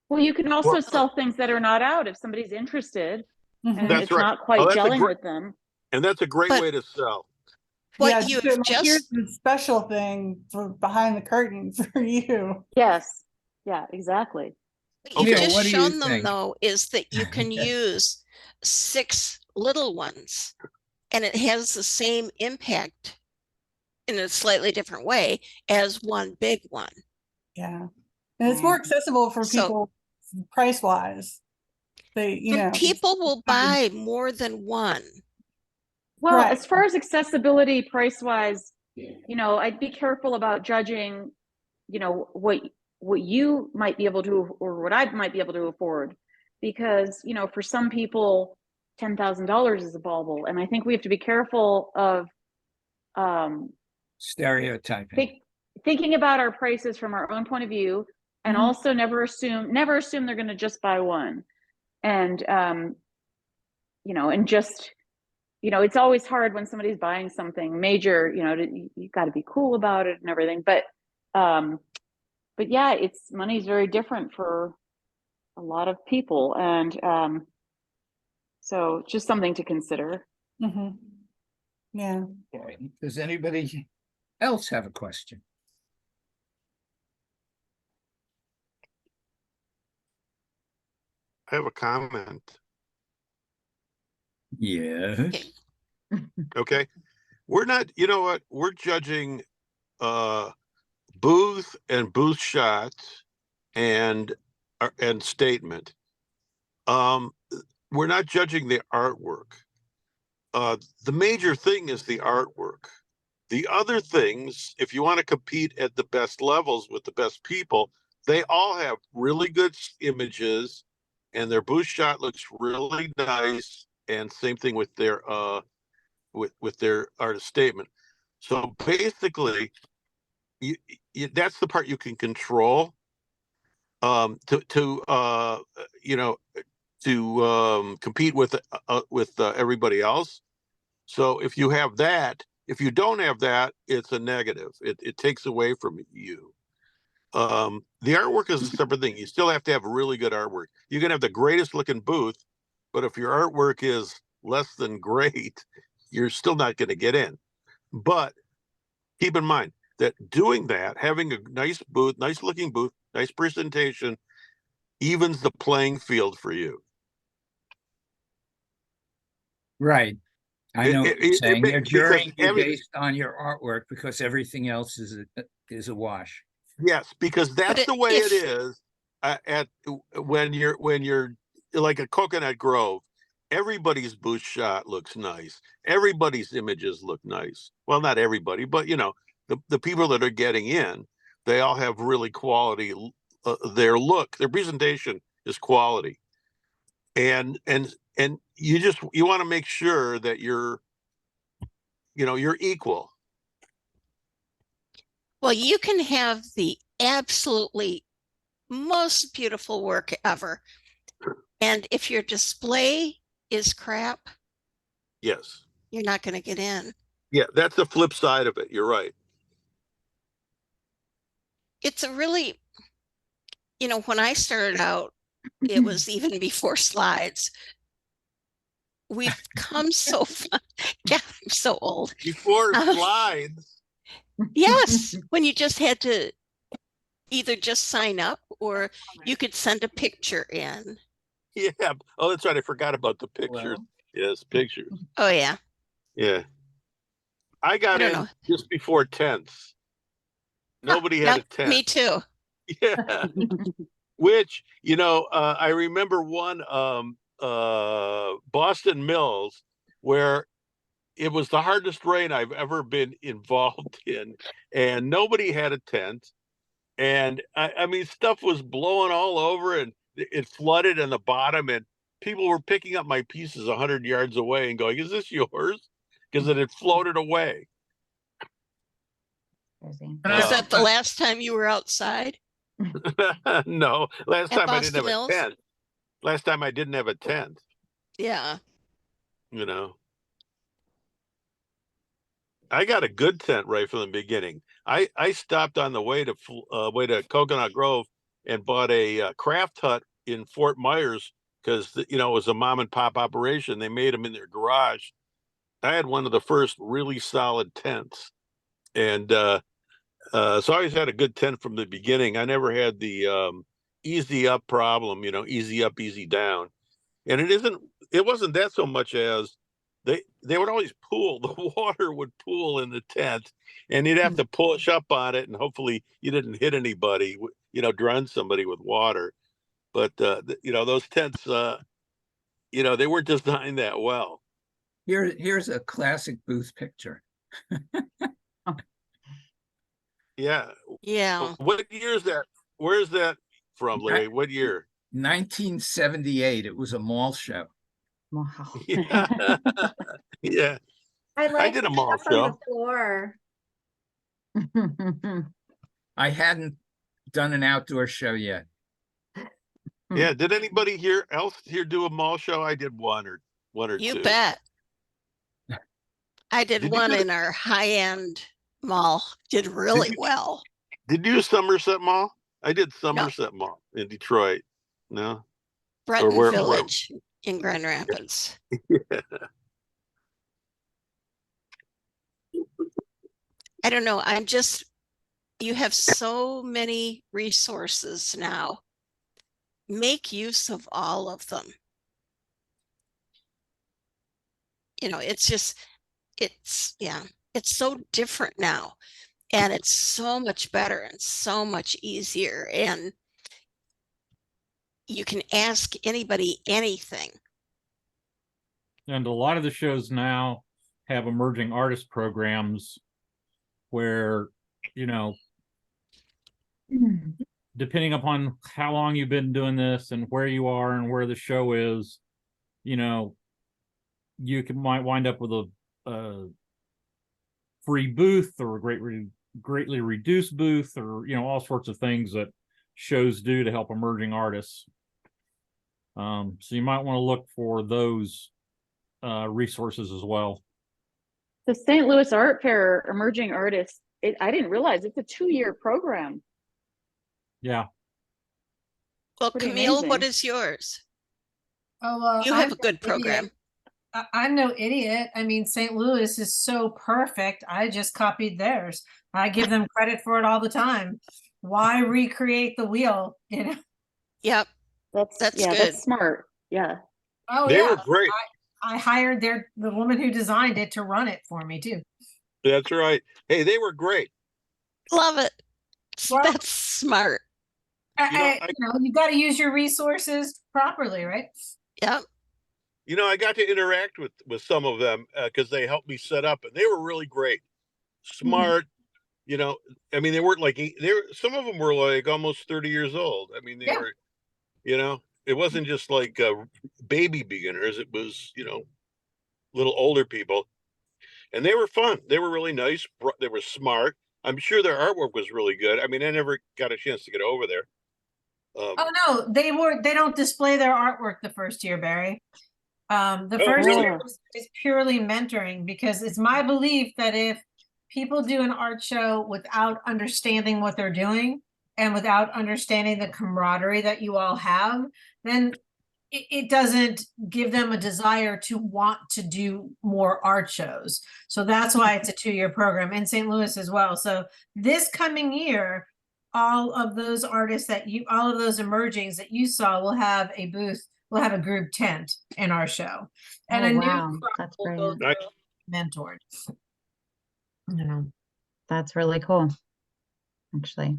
[SPEAKER 4] Well, you can also
[SPEAKER 3] Well-
[SPEAKER 4] sell things that are not out if somebody's interested
[SPEAKER 9] Mhm.
[SPEAKER 4] and
[SPEAKER 3] That's
[SPEAKER 4] it's
[SPEAKER 3] right.
[SPEAKER 4] not quite
[SPEAKER 3] Oh, that's a
[SPEAKER 4] gelling
[SPEAKER 3] great-
[SPEAKER 4] with them.
[SPEAKER 3] and that's a great
[SPEAKER 5] But-
[SPEAKER 3] way to sell.
[SPEAKER 5] What
[SPEAKER 9] Yeah,
[SPEAKER 5] you've
[SPEAKER 9] like, here's
[SPEAKER 5] just,
[SPEAKER 9] the special thing for behind the curtain for you.
[SPEAKER 4] Yes. Yeah, exactly.
[SPEAKER 5] you've
[SPEAKER 6] Neil,
[SPEAKER 5] just
[SPEAKER 6] what do you
[SPEAKER 5] shown them
[SPEAKER 6] think?
[SPEAKER 5] though, is that you can use 6 little ones and it has the same impact in a slightly different way as one big one.
[SPEAKER 9] Yeah. And it's more accessible for
[SPEAKER 5] So-
[SPEAKER 9] people price wise. They, you know,
[SPEAKER 5] And people will buy more than one.
[SPEAKER 4] Well,
[SPEAKER 9] Right.
[SPEAKER 4] as far as accessibility price wise, you know, I'd be careful about judging, you know, what you might be able to, or what I might be able to afford, because, you know, for some people, $10,000 is a bauble, and I think we have to be careful of
[SPEAKER 6] Stereotyping.
[SPEAKER 4] thinking about our prices from our own point of view, and also never assume they're going to just buy one, and you know, and just, you know, it's always hard when somebody's buying something major, you know, you got to be cool about it and everything. But yeah, money's very different for a lot of people. And so just something to consider.
[SPEAKER 9] Yeah.
[SPEAKER 6] Okay. Does anybody else have a question?
[SPEAKER 3] I have a comment.
[SPEAKER 6] Yes.
[SPEAKER 3] Okay. We're not, you know what? We're judging booth and booth shots and statement. We're not judging the artwork. The major thing is the artwork. The other things, if you want to compete at the best levels with the best people, they all have really good images, and their booth shot looks really nice. And same thing with their with their artist statement. So basically, that's the part you can control. You know, to compete with everybody else. So if you have that, if you don't have that, it's a negative. It takes away from you. The artwork is a separate thing. You still have to have really good artwork. You can have the greatest looking booth, but if your artwork is less than great, you're still not going to get in. But keep in mind that doing that, having a nice booth, nice looking booth, nice presentation, evens the playing field for you.
[SPEAKER 6] Right. I know what you're saying. They're jurying you
[SPEAKER 3] because
[SPEAKER 6] based on your artwork because everything else is a wash.
[SPEAKER 3] Yes, because that's the way it is. When you're like a Coconut Grove, everybody's booth shot looks nice. Everybody's images look nice. Well, not everybody, but you know, the people that are getting in, they all have really quality. Their look, their presentation is quality, and you want to make sure that you're equal.
[SPEAKER 5] Well, you can have the absolutely most beautiful work ever, and if your display is crap,
[SPEAKER 3] Yes,
[SPEAKER 5] you're not going to get in.
[SPEAKER 3] Yeah, that's the flip side of it. You're right.
[SPEAKER 5] It's a really, you know, when I started out, it was even before slides. We've come so far. Yeah, I'm so old.
[SPEAKER 3] Before slides.
[SPEAKER 5] Yes, when you just had to either just sign up or you could send a picture in.
[SPEAKER 3] Yeah. Oh, that's right. I forgot about the pictures.
[SPEAKER 6] Well.
[SPEAKER 3] Yes, pictures.
[SPEAKER 5] Oh, yeah.
[SPEAKER 3] Yeah. I got in just before tents. Nobody had a tent.
[SPEAKER 5] Me too.
[SPEAKER 3] Yeah. Which, you know, I remember one Boston Mills where it was the hardest rain I've ever been involved in, and nobody had a tent. And I mean, stuff was blowing all over, and it flooded in the bottom, and people were picking up my pieces 100 yards away and going, "Is this yours?" Because it had floated away.
[SPEAKER 5] Was that the last time you were outside?
[SPEAKER 3] No, last time I didn't
[SPEAKER 5] Boston
[SPEAKER 3] have
[SPEAKER 5] Mills?
[SPEAKER 3] a tent. Last time I didn't have a tent.
[SPEAKER 5] Yeah.
[SPEAKER 3] You know, I got a good tent right from the beginning. I stopped on the way to Coconut Grove and bought a craft hut in Fort Myers because it was a mom and pop operation. They made them in their garage. I had one of the first really solid tents, and so I always had a good tent from the beginning. I never had the easy up problem, easy up, easy down. And it wasn't that so much as they would always pool. The water would pool in the tent, and you'd have to push up on it, and hopefully you didn't hit anybody, drown somebody with water. But those tents, they weren't designed that well.
[SPEAKER 6] Here's a classic booth picture.
[SPEAKER 3] Yeah.
[SPEAKER 5] Yeah.
[SPEAKER 3] What year is that? Where's that from, Larry? What year?
[SPEAKER 6] 1978. It was a mall show.
[SPEAKER 7] Wow.
[SPEAKER 3] Yeah. Yeah.
[SPEAKER 10] I
[SPEAKER 3] did a mall
[SPEAKER 10] on the
[SPEAKER 3] show.
[SPEAKER 10] floor.
[SPEAKER 6] I hadn't done an outdoor show yet.
[SPEAKER 3] Yeah. Did anybody else here do a mall show? I did one or
[SPEAKER 5] You
[SPEAKER 3] two.
[SPEAKER 5] bet. I did
[SPEAKER 3] Did you
[SPEAKER 5] one
[SPEAKER 3] do
[SPEAKER 5] in our high-end mall. Did really well.
[SPEAKER 3] Did you do Somerset Mall? I did Somerset Mall in Detroit. No?
[SPEAKER 5] Breton
[SPEAKER 3] where-
[SPEAKER 5] Village in Grand Rapids.
[SPEAKER 3] Yeah.
[SPEAKER 5] I don't know. You have so many resources now. Make use of all of them. It's so different now. And it's so much better and so much easier. And you can ask anybody anything.
[SPEAKER 1] And a lot of the shows now have emerging artist programs where, depending upon how long you've been doing this and where you are and where the show is, you might wind up with a free booth or a greatly reduced booth, or all sorts of things that shows do to help emerging artists. So you might want to look for those resources as well.
[SPEAKER 4] The St. Louis Art Fair Emerging Artists, I didn't realize it's a 2-year program.
[SPEAKER 1] Yeah.
[SPEAKER 5] Well,
[SPEAKER 4] Pretty
[SPEAKER 5] Camille, what
[SPEAKER 4] amazing.
[SPEAKER 5] is yours?
[SPEAKER 10] Oh,
[SPEAKER 5] You have a good program.
[SPEAKER 10] I'm no idiot. I mean, St. Louis is so perfect. I just copied theirs. I give them credit for it all the time. Why recreate the wheel?
[SPEAKER 5] Yep.
[SPEAKER 4] That's
[SPEAKER 5] good.
[SPEAKER 4] That's smart. Yeah.
[SPEAKER 10] Oh,
[SPEAKER 3] They
[SPEAKER 10] yeah.
[SPEAKER 3] were great.
[SPEAKER 10] I hired the woman who designed it to run it for me too.
[SPEAKER 3] That's right. Hey, they were great.
[SPEAKER 5] Love it.
[SPEAKER 10] Well-
[SPEAKER 5] That's smart.
[SPEAKER 10] You got to use your resources properly, right?
[SPEAKER 5] Yep.
[SPEAKER 3] I got to interact with some of them because they helped me set up, and they were really great, smart. I mean, they weren't like some of them were like almost 30 years old. I mean, they were, it wasn't just like baby beginners. It was, little older people, and they were fun. They were really nice. They were smart. I'm sure their artwork was really good. I mean, I never got a chance to get over there.
[SPEAKER 10] Oh no, they don't display their artwork the first year, Barry. The first
[SPEAKER 3] really?
[SPEAKER 10] year is purely mentoring, because it's my belief that if people do an art show without understanding what they're doing and without understanding the camaraderie that you all have, then it doesn't give them a desire to want to do more art shows. So that's why it's a 2-year program in St. Louis as well. So this coming year, all of those artists all of those emergings that you saw will have a booth, will have a group tent in our show. And
[SPEAKER 7] Oh,
[SPEAKER 10] a new
[SPEAKER 7] wow.
[SPEAKER 10] crop
[SPEAKER 7] That's
[SPEAKER 10] will
[SPEAKER 7] brilliant.
[SPEAKER 10] go mentored.
[SPEAKER 7] That's really cool, actually.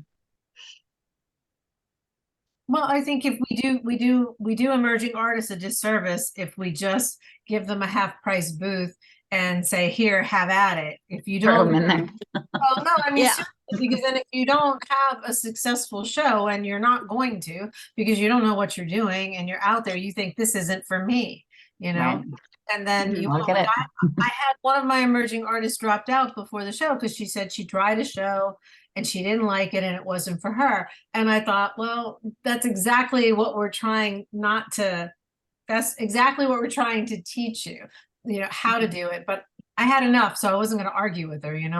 [SPEAKER 10] Well, I think if we do emerging artists a disservice if we just give them a half-price booth and say, here, have at it. If you
[SPEAKER 7] Throw 'em
[SPEAKER 10] don't,
[SPEAKER 7] in there.
[SPEAKER 10] oh no, I mean,
[SPEAKER 5] Yeah.
[SPEAKER 10] seriously, because then if you don't have a successful show, and you're not going to, because you don't know what you're doing and you're out there, you think this isn't for me,
[SPEAKER 7] Right.
[SPEAKER 10] and then you
[SPEAKER 7] Look at it.
[SPEAKER 10] I had one of my emerging artists dropped out before the show because she said she tried a show and she didn't like it and it wasn't for her. And I thought, well, that's exactly what we're trying that's exactly what we're trying to teach you, how to do it. But I had enough, so I wasn't going to argue with her,
[SPEAKER 3] Yeah.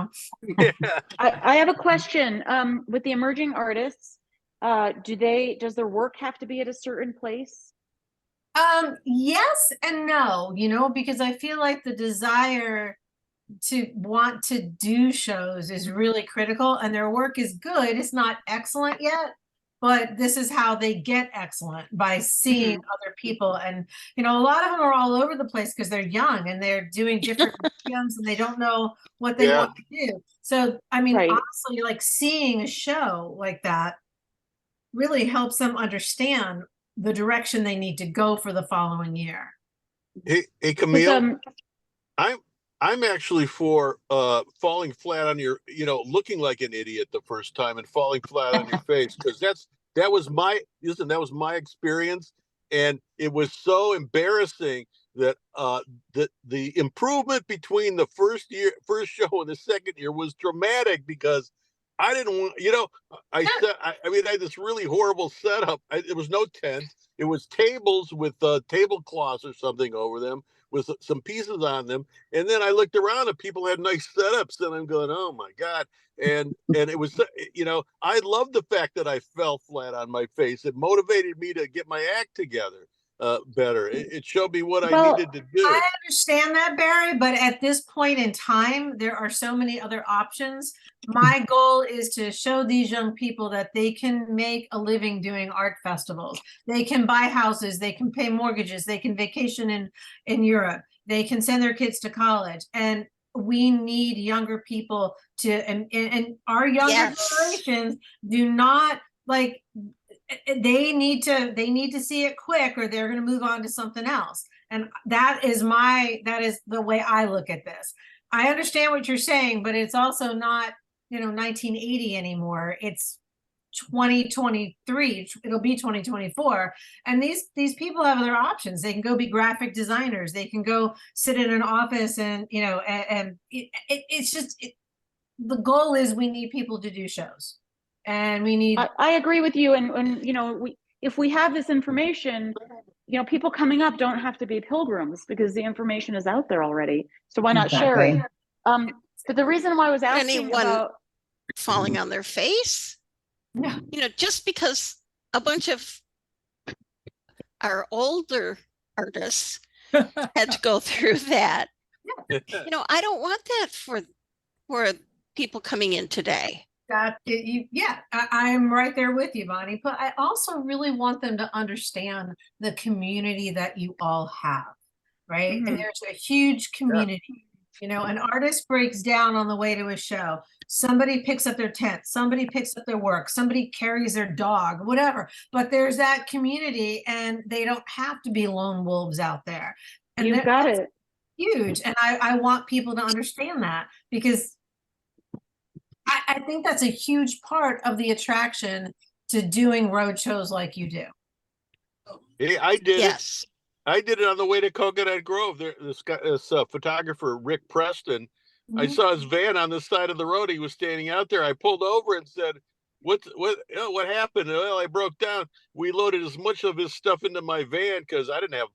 [SPEAKER 4] I have a question. With the emerging artists, does their work have to be at a certain place?
[SPEAKER 10] Yes and no, because I feel like the desire to want to do shows is really critical, and their work is good. It's not excellent yet, but this is how they get excellent, by seeing other people. And, you know, a lot of them are all over the place because they're young and they're doing different mediums and they don't know what they want to do. So, I mean, honestly, like seeing a show like that really helps them understand the direction they need to go for the following year.
[SPEAKER 3] Hey Camille, I'm actually for falling flat on your, you know, looking like an idiot the first time and falling flat on your face, because that was my experience, and it was so embarrassing that the improvement between the first show and the second year was dramatic, because I didn't want, you know, I had this really horrible setup. It was no tent. It was tables with tablecloths or something over them with some pieces on them. And then I looked around and people had nice setups, and I'm going, oh my God. And it was, you know, I love the fact that I fell flat on my face. It motivated me to get my act together better. It showed me what I needed to do.
[SPEAKER 10] I understand that, Barry, but at this point in time, there are so many other options. My goal is to show these young people that they can make a living doing art festivals. They can buy houses, they can pay mortgages, they can vacation in Europe, they can send their kids to college. And we need younger people to, and our younger generations do not, like, they need to see it quick, or they're going to move on to something else. And that is the way I look at this. I understand what you're saying, but it's also not, you know, 1980 anymore. It's 2023. It'll be 2024. And these people have other options. They can go be graphic designers. They can go sit in an office and, you know, and it's just, the goal is we need people to do shows. And we need.
[SPEAKER 4] I agree with you. And you know, if we have this information, you know, people coming up don't have to be pilgrims because the information is out there already. So why not share it? But the reason why I was asking about
[SPEAKER 5] falling on their face, you know, just because a bunch of our older artists had to go through that, you know, I don't want that for people coming in today.
[SPEAKER 10] I'm right there with you, Bonnie, but I also really want them to understand the community that you all have, right? And there's a huge community. You know, an artist breaks down on the way to a show. Somebody picks up their tent, somebody picks up their work, somebody carries their dog, whatever. But there's that community, and they don't have to be lone wolves out there. And
[SPEAKER 4] you've got it.
[SPEAKER 10] Huge. And I want people to understand that, because I think that's a huge part of the attraction to doing road shows like you do.
[SPEAKER 3] Hey, I did it. I did it on the way to Coconut Grove. This photographer, Rick Preston, I saw his van on the side of the road. He was standing out there. I pulled over and said, what happened? Well, I broke down. We loaded as much of his stuff into my van because I didn't have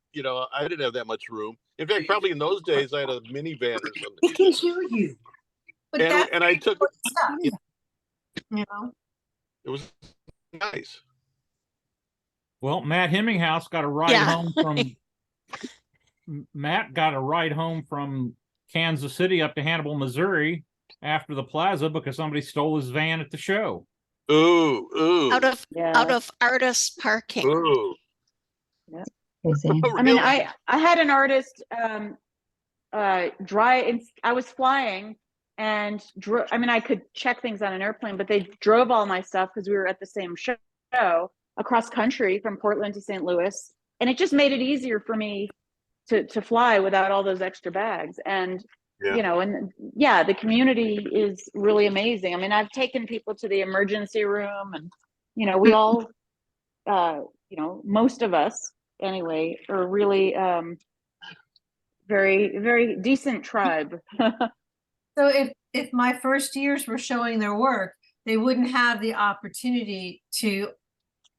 [SPEAKER 3] that much room. In fact, probably in those days I had a minivan or something.
[SPEAKER 10] He can hear you. But
[SPEAKER 3] and I took
[SPEAKER 10] stuff, you know,
[SPEAKER 3] it was nice.
[SPEAKER 1] Well, Matt Hemminghouse got a ride home from Matt got a ride home from Kansas City up to Hannibal, Missouri after the plaza because somebody stole his van at the show.
[SPEAKER 3] Ooh.
[SPEAKER 5] Out of artist parking.
[SPEAKER 3] Ooh.
[SPEAKER 4] Yeah.
[SPEAKER 3] Oh,
[SPEAKER 4] I mean, I had an artist I was flying and I mean, I could check things on an airplane, but they drove all my stuff because we were at the same show across country from Portland to St. Louis. And it just made it easier for me to fly without all those extra bags. And, you know, and the community is really amazing. I mean, I've taken people to the emergency room and, you know, we all, you know, most of us anyway, are really very, very decent tribe.
[SPEAKER 10] So if my first years were showing their work, they wouldn't have the opportunity to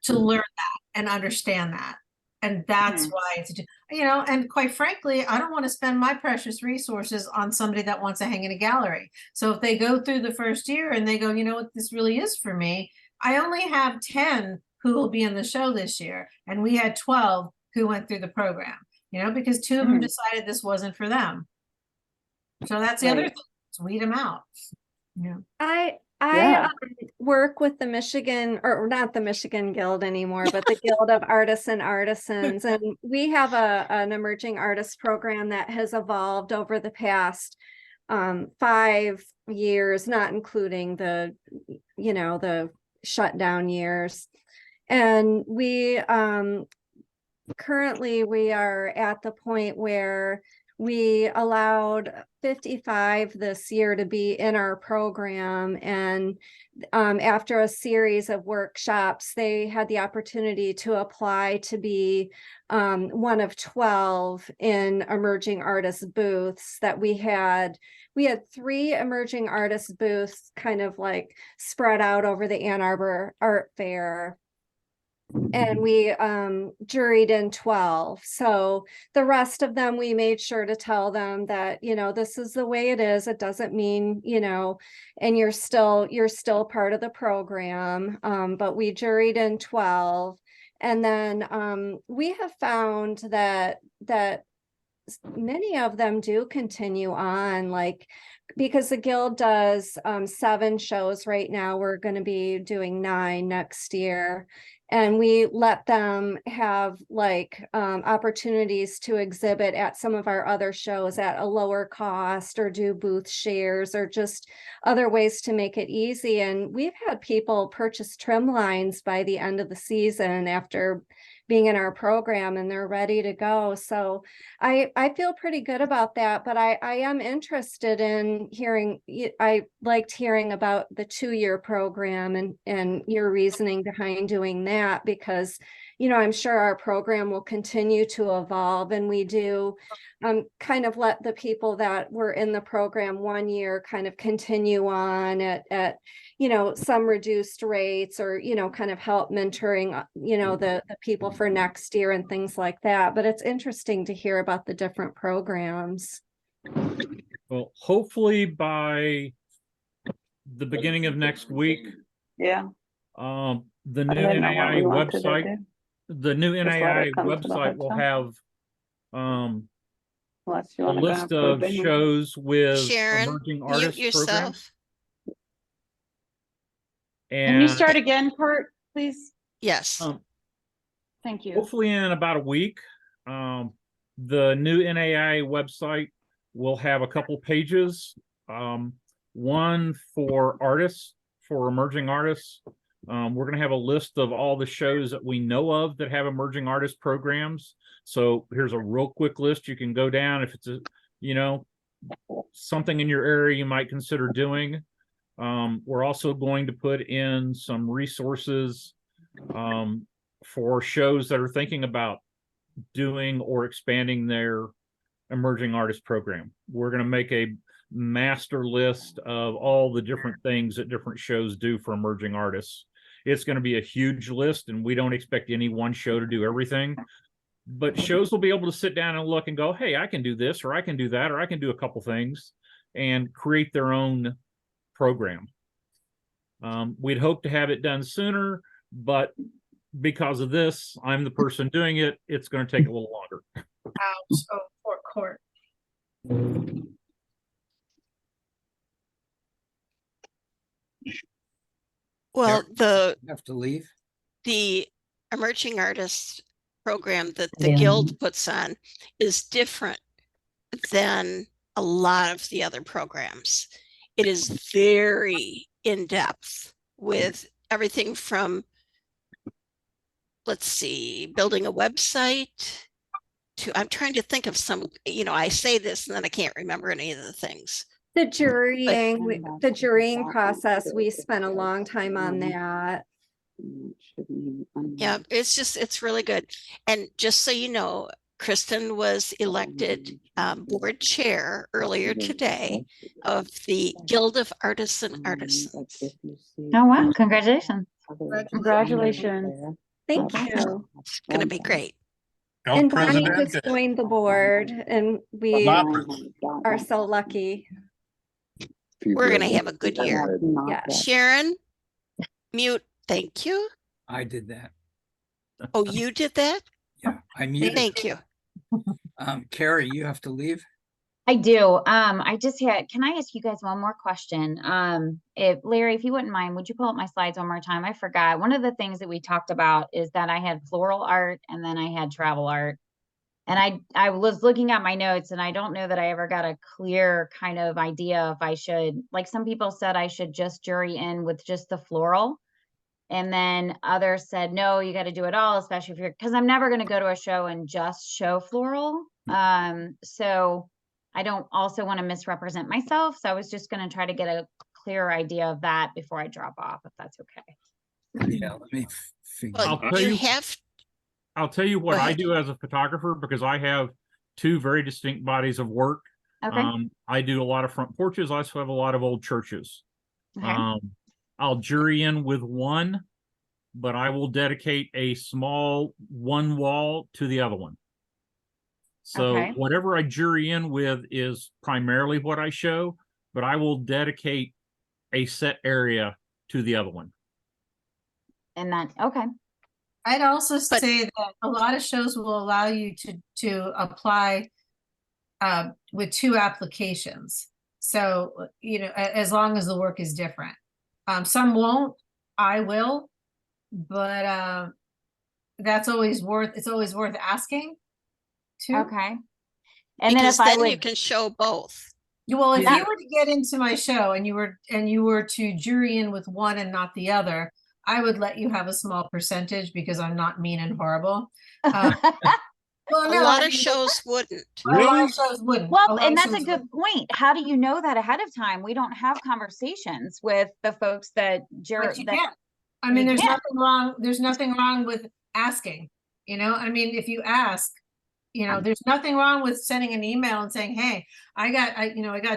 [SPEAKER 10] learn that and understand that. And that's why it's, you know, and quite frankly, I don't want to spend my precious resources on somebody that wants to hang in a gallery. So if they go through the first year and they go, you know what, this really is for me. I only have 10 who will be in the show this year. And we had 12 who went through the program, you know, because 2 of them decided this wasn't for them. So that's the other thing. Weed them out. Yeah.
[SPEAKER 11] I work with the Michigan, or not the Michigan Guild anymore, but the Guild of Artists and Artisans. And we have an emerging artist program that has evolved over the past 5 years, not including the, the shutdown years. And we currently we are at the point where we allowed 55 this year to be in our program. And after a series of workshops, they had the opportunity to apply to be one of 12 in emerging artist booths that we had. We had 3 emerging artist booths kind of like spread out over the Ann Arbor Art Fair. And we juried in 12. So the rest of them, we made sure to tell them that, this is the way it is. It doesn't mean, and you're still part of the program. But we juried in 12. And then we have found that many of them do continue on, like, because the Guild does 7 shows right now. We're going to be doing 9 next year. And we let them have like opportunities to exhibit at some of our other shows at a lower cost, or do booth shares, or just other ways to make it easy. And we've had people purchase trim lines by the end of the season after being in our program, and they're ready to go. So I feel pretty good about that, but I am interested in hearing, I liked hearing about the 2-year program and your reasoning behind doing that, because, I'm sure our program will continue to evolve, and we do kind of let the people that were in the program 1 year kind of continue on at some reduced rates, or, kind of help mentoring, the people for next year and things like that. But it's interesting to hear about the different programs.
[SPEAKER 1] Well, hopefully by the beginning of next week, the new NAI website, will have a list of shows with
[SPEAKER 5] Sharon,
[SPEAKER 1] emerging
[SPEAKER 5] mute
[SPEAKER 1] artists
[SPEAKER 5] yourself.
[SPEAKER 1] programs.
[SPEAKER 4] Can you start again, Kurt, please?
[SPEAKER 5] Yes.
[SPEAKER 4] Thank you.
[SPEAKER 1] Hopefully in about a week, the new NAI website will have a couple pages. One for artists, for emerging artists. We're going to have a list of all the shows that we know of that have emerging artist programs. So here's a real quick list. You can go down if it's something in your area you might consider doing. We're also going to put in some resources for shows that are thinking about doing or expanding their emerging artist program. We're going to make a master list of all the different things that different shows do for emerging artists. It's going to be a huge list, and we don't expect any one show to do everything. But shows will be able to sit down and look and go, hey, I can do this, or I can do that, or I can do a couple things, and create their own program. We'd hope to have it done sooner, but because of this, I'm the person doing it. It's going to take a little longer.
[SPEAKER 10] Ouch. Oh, poor Court.
[SPEAKER 5] Well,
[SPEAKER 6] You have to leave.
[SPEAKER 5] the emerging artists program that the Guild puts on is different than a lot of the other programs. It is very in-depth with everything from, let's see, building a website to, I'm trying to think of some, I say this and then I can't remember any of the things.
[SPEAKER 11] The jurying process, we spent a long time on that.
[SPEAKER 5] Yeah, it's really good. And just so you know, Kristen was elected board chair earlier today of the Guild of Artists and Artisans.
[SPEAKER 7] Oh, wow. Congratulations.
[SPEAKER 4] Congratulations.
[SPEAKER 11] Thank you.
[SPEAKER 5] It's going to be great.
[SPEAKER 11] And Bonnie just joined the board, and we are so lucky.
[SPEAKER 5] We're going to have a good year.
[SPEAKER 11] Yeah.
[SPEAKER 5] Sharon, mute. Thank you.
[SPEAKER 6] I did that.
[SPEAKER 5] Oh, you did that?
[SPEAKER 6] Yeah, I muted.
[SPEAKER 5] Thank you.
[SPEAKER 6] Carrie, you have to leave.
[SPEAKER 7] I do. I just had, can I ask you guys one more question? If Larry, if you wouldn't mind, would you pull up my slides one more time? I forgot. One of the things that we talked about is that I had floral art and then I had travel art. And I was looking at my notes and I don't know that I ever got a clear kind of idea if I should, like some people said I should just jury in with just the floral. And then others said, no, you got to do it all, especially if you're, because I'm never going to go to a show and just show floral. So I don't also want to misrepresent myself. So I was just going to try to get a clearer idea of that before I drop off, if that's okay.
[SPEAKER 6] Yeah, let me figure.
[SPEAKER 5] Well,
[SPEAKER 1] I'll tell
[SPEAKER 5] you
[SPEAKER 1] you-
[SPEAKER 5] have,
[SPEAKER 1] I'll tell you what
[SPEAKER 5] Go
[SPEAKER 1] I
[SPEAKER 5] ahead.
[SPEAKER 1] do as a photographer because I have two very distinct bodies of work.
[SPEAKER 7] Okay.
[SPEAKER 1] I do a lot of front porches. I also have a lot of old churches.
[SPEAKER 7] Okay.
[SPEAKER 1] I'll jury in with one, but I will dedicate a small one wall to the other one. So
[SPEAKER 7] Okay.
[SPEAKER 1] whatever I jury in with is primarily what I show, but I will dedicate a set area to the other one.
[SPEAKER 7] And that, okay.
[SPEAKER 10] I'd also
[SPEAKER 5] But-
[SPEAKER 10] say that a lot of shows will allow you to apply with two applications. So, as long as the work is different. Some won't, I will, but it's always worth asking too.
[SPEAKER 7] Okay. And then
[SPEAKER 5] because
[SPEAKER 7] if I
[SPEAKER 5] then you
[SPEAKER 7] would,
[SPEAKER 5] can show both.
[SPEAKER 10] Well, if
[SPEAKER 7] Yeah.
[SPEAKER 10] you were to get into my show and you were to jury in with one and not the other, I would let you have a small percentage because I'm not mean and horrible. Well,
[SPEAKER 5] A
[SPEAKER 10] no,
[SPEAKER 5] lot
[SPEAKER 10] I
[SPEAKER 5] of
[SPEAKER 10] mean,
[SPEAKER 5] shows wouldn't.
[SPEAKER 10] a lot of shows wouldn't.
[SPEAKER 7] well,
[SPEAKER 10] lot
[SPEAKER 7] and
[SPEAKER 10] of
[SPEAKER 7] that's a
[SPEAKER 10] shows
[SPEAKER 7] good
[SPEAKER 10] wouldn't.
[SPEAKER 7] point. How do you know that ahead of time? We don't have conversations with the folks that
[SPEAKER 10] But you
[SPEAKER 7] that
[SPEAKER 10] can't. I mean,
[SPEAKER 7] you
[SPEAKER 10] there's
[SPEAKER 7] can't.
[SPEAKER 10] nothing wrong. There's nothing wrong with asking. I mean, if you ask, there's nothing wrong with sending an email and saying, "Hey, I got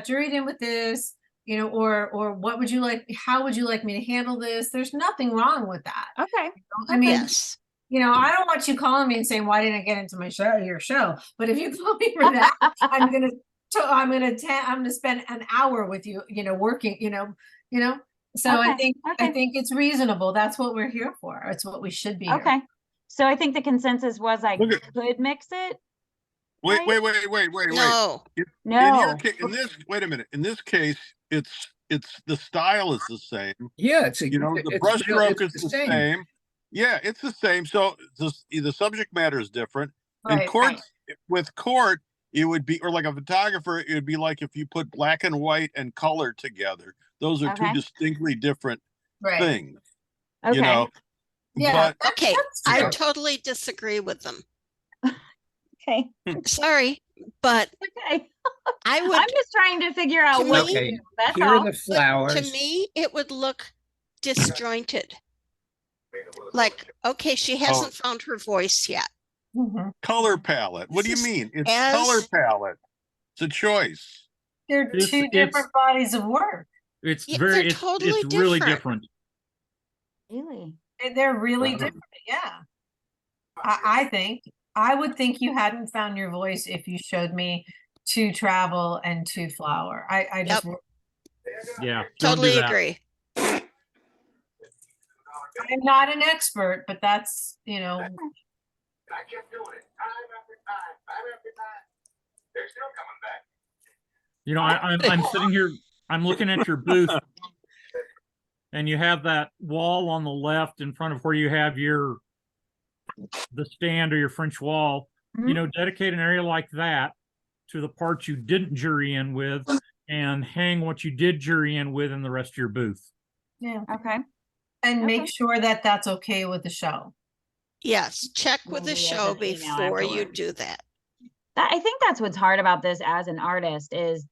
[SPEAKER 10] juried in with this." Or what would you like? How would you like me to handle this? There's nothing wrong with that.
[SPEAKER 7] Okay.
[SPEAKER 10] I mean,
[SPEAKER 5] Yes.
[SPEAKER 10] I don't want you calling me and saying, "Why didn't I get into your show?" But if you call me for that, I'm gonna spend an hour with you, working, So I
[SPEAKER 7] Okay,
[SPEAKER 10] think it's reasonable. That's what we're here for. It's what we should be. Here
[SPEAKER 7] Okay. So I think the consensus was I
[SPEAKER 3] Look at-
[SPEAKER 7] could mix it.
[SPEAKER 3] Wait.
[SPEAKER 5] No.
[SPEAKER 7] No.
[SPEAKER 3] In this, wait a minute. In this case, it's the style is the same.
[SPEAKER 6] Yeah,
[SPEAKER 3] The brush stroke is the same. Yeah, it's the same. So the subject matter is different. In
[SPEAKER 10] Right,
[SPEAKER 3] court,
[SPEAKER 10] right.
[SPEAKER 3] with court, it would be, or like a photographer, it would be like if you put black and white and color together. Those are two
[SPEAKER 7] Okay.
[SPEAKER 3] distinctly different
[SPEAKER 10] Right.
[SPEAKER 3] things.
[SPEAKER 7] Okay.
[SPEAKER 10] Yeah.
[SPEAKER 3] But
[SPEAKER 5] Okay,
[SPEAKER 10] That's
[SPEAKER 5] I
[SPEAKER 10] true.
[SPEAKER 5] totally disagree with them.
[SPEAKER 7] Okay.
[SPEAKER 5] Sorry, but
[SPEAKER 7] Okay.
[SPEAKER 5] I would,
[SPEAKER 7] I'm just trying to figure out
[SPEAKER 5] To
[SPEAKER 7] what
[SPEAKER 5] me-
[SPEAKER 7] to
[SPEAKER 6] Okay,
[SPEAKER 7] do. That's
[SPEAKER 6] here are
[SPEAKER 7] all.
[SPEAKER 6] the flowers.
[SPEAKER 5] to me, it would look disjointed. Like, okay, she hasn't found her voice yet.
[SPEAKER 10] Mhm.
[SPEAKER 3] color palette. What do you
[SPEAKER 5] This is
[SPEAKER 3] mean? It's
[SPEAKER 5] as-
[SPEAKER 3] color palette. It's a choice.
[SPEAKER 10] They're
[SPEAKER 1] It's-
[SPEAKER 10] two
[SPEAKER 1] it's-
[SPEAKER 10] different bodies of work.
[SPEAKER 1] It's
[SPEAKER 5] Yeah,
[SPEAKER 1] very,
[SPEAKER 5] they're
[SPEAKER 1] it's
[SPEAKER 5] totally
[SPEAKER 1] really
[SPEAKER 5] different.
[SPEAKER 1] different.
[SPEAKER 7] Really?
[SPEAKER 10] They're really
[SPEAKER 3] Wow.
[SPEAKER 10] different. Yeah. I think I would think you hadn't found your voice if you showed me two travel and two flower. I just
[SPEAKER 1] Yeah. don't do
[SPEAKER 5] Totally
[SPEAKER 1] that.
[SPEAKER 5] agree.
[SPEAKER 10] I'm not an expert, but that's
[SPEAKER 2] I kept doing it time after time. They're still coming back.
[SPEAKER 1] You know, I'm sitting here, I'm looking at your booth. And you have that wall on the left in front of where you have the stand or your French wall. You
[SPEAKER 7] Mhm.
[SPEAKER 1] know, dedicate an area like that to the parts you didn't jury in with and hang what you did jury in with in the rest of your booth.
[SPEAKER 10] yeah.
[SPEAKER 7] Okay.
[SPEAKER 10] And make
[SPEAKER 7] Okay.
[SPEAKER 10] sure that that's okay with the show.
[SPEAKER 5] Yes, check with the
[SPEAKER 7] Maybe as
[SPEAKER 5] show
[SPEAKER 7] an email
[SPEAKER 5] before you
[SPEAKER 7] afterwards.
[SPEAKER 5] do that.
[SPEAKER 7] I think that's what's hard about this as an artist is,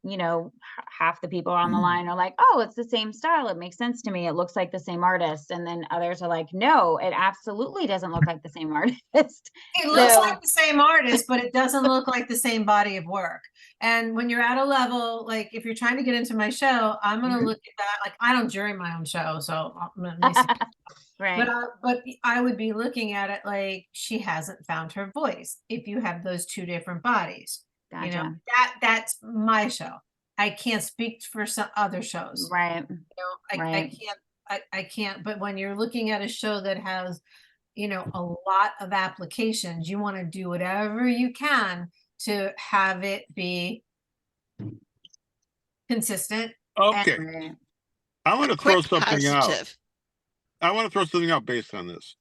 [SPEAKER 7] half the people on the line are like, oh, it's the same style. It makes sense to me. It looks like the same artist. And then others are like, no, it absolutely doesn't look like the same artist.
[SPEAKER 10] It looks
[SPEAKER 7] So-
[SPEAKER 10] like the same artist, but it doesn't look like the same body of work. And when you're at a level, like if you're trying to get into my show, I'm going to look at that. Like I don't jury my own show, so
[SPEAKER 7] Right.
[SPEAKER 10] but I would be looking at it like she hasn't found her voice. If you have those two different bodies,
[SPEAKER 7] Gotcha.
[SPEAKER 10] that's my show. I can't speak for some other shows.
[SPEAKER 7] Right.
[SPEAKER 10] I
[SPEAKER 7] Right.
[SPEAKER 10] can't. I can't. But when you're looking at a show that has, a lot of applications, you want to do whatever you can to have it be consistent.
[SPEAKER 3] Okay,
[SPEAKER 7] Right.
[SPEAKER 3] I want to throw
[SPEAKER 5] Quick
[SPEAKER 3] something out.
[SPEAKER 5] positive.
[SPEAKER 3] I want to throw something out based on this.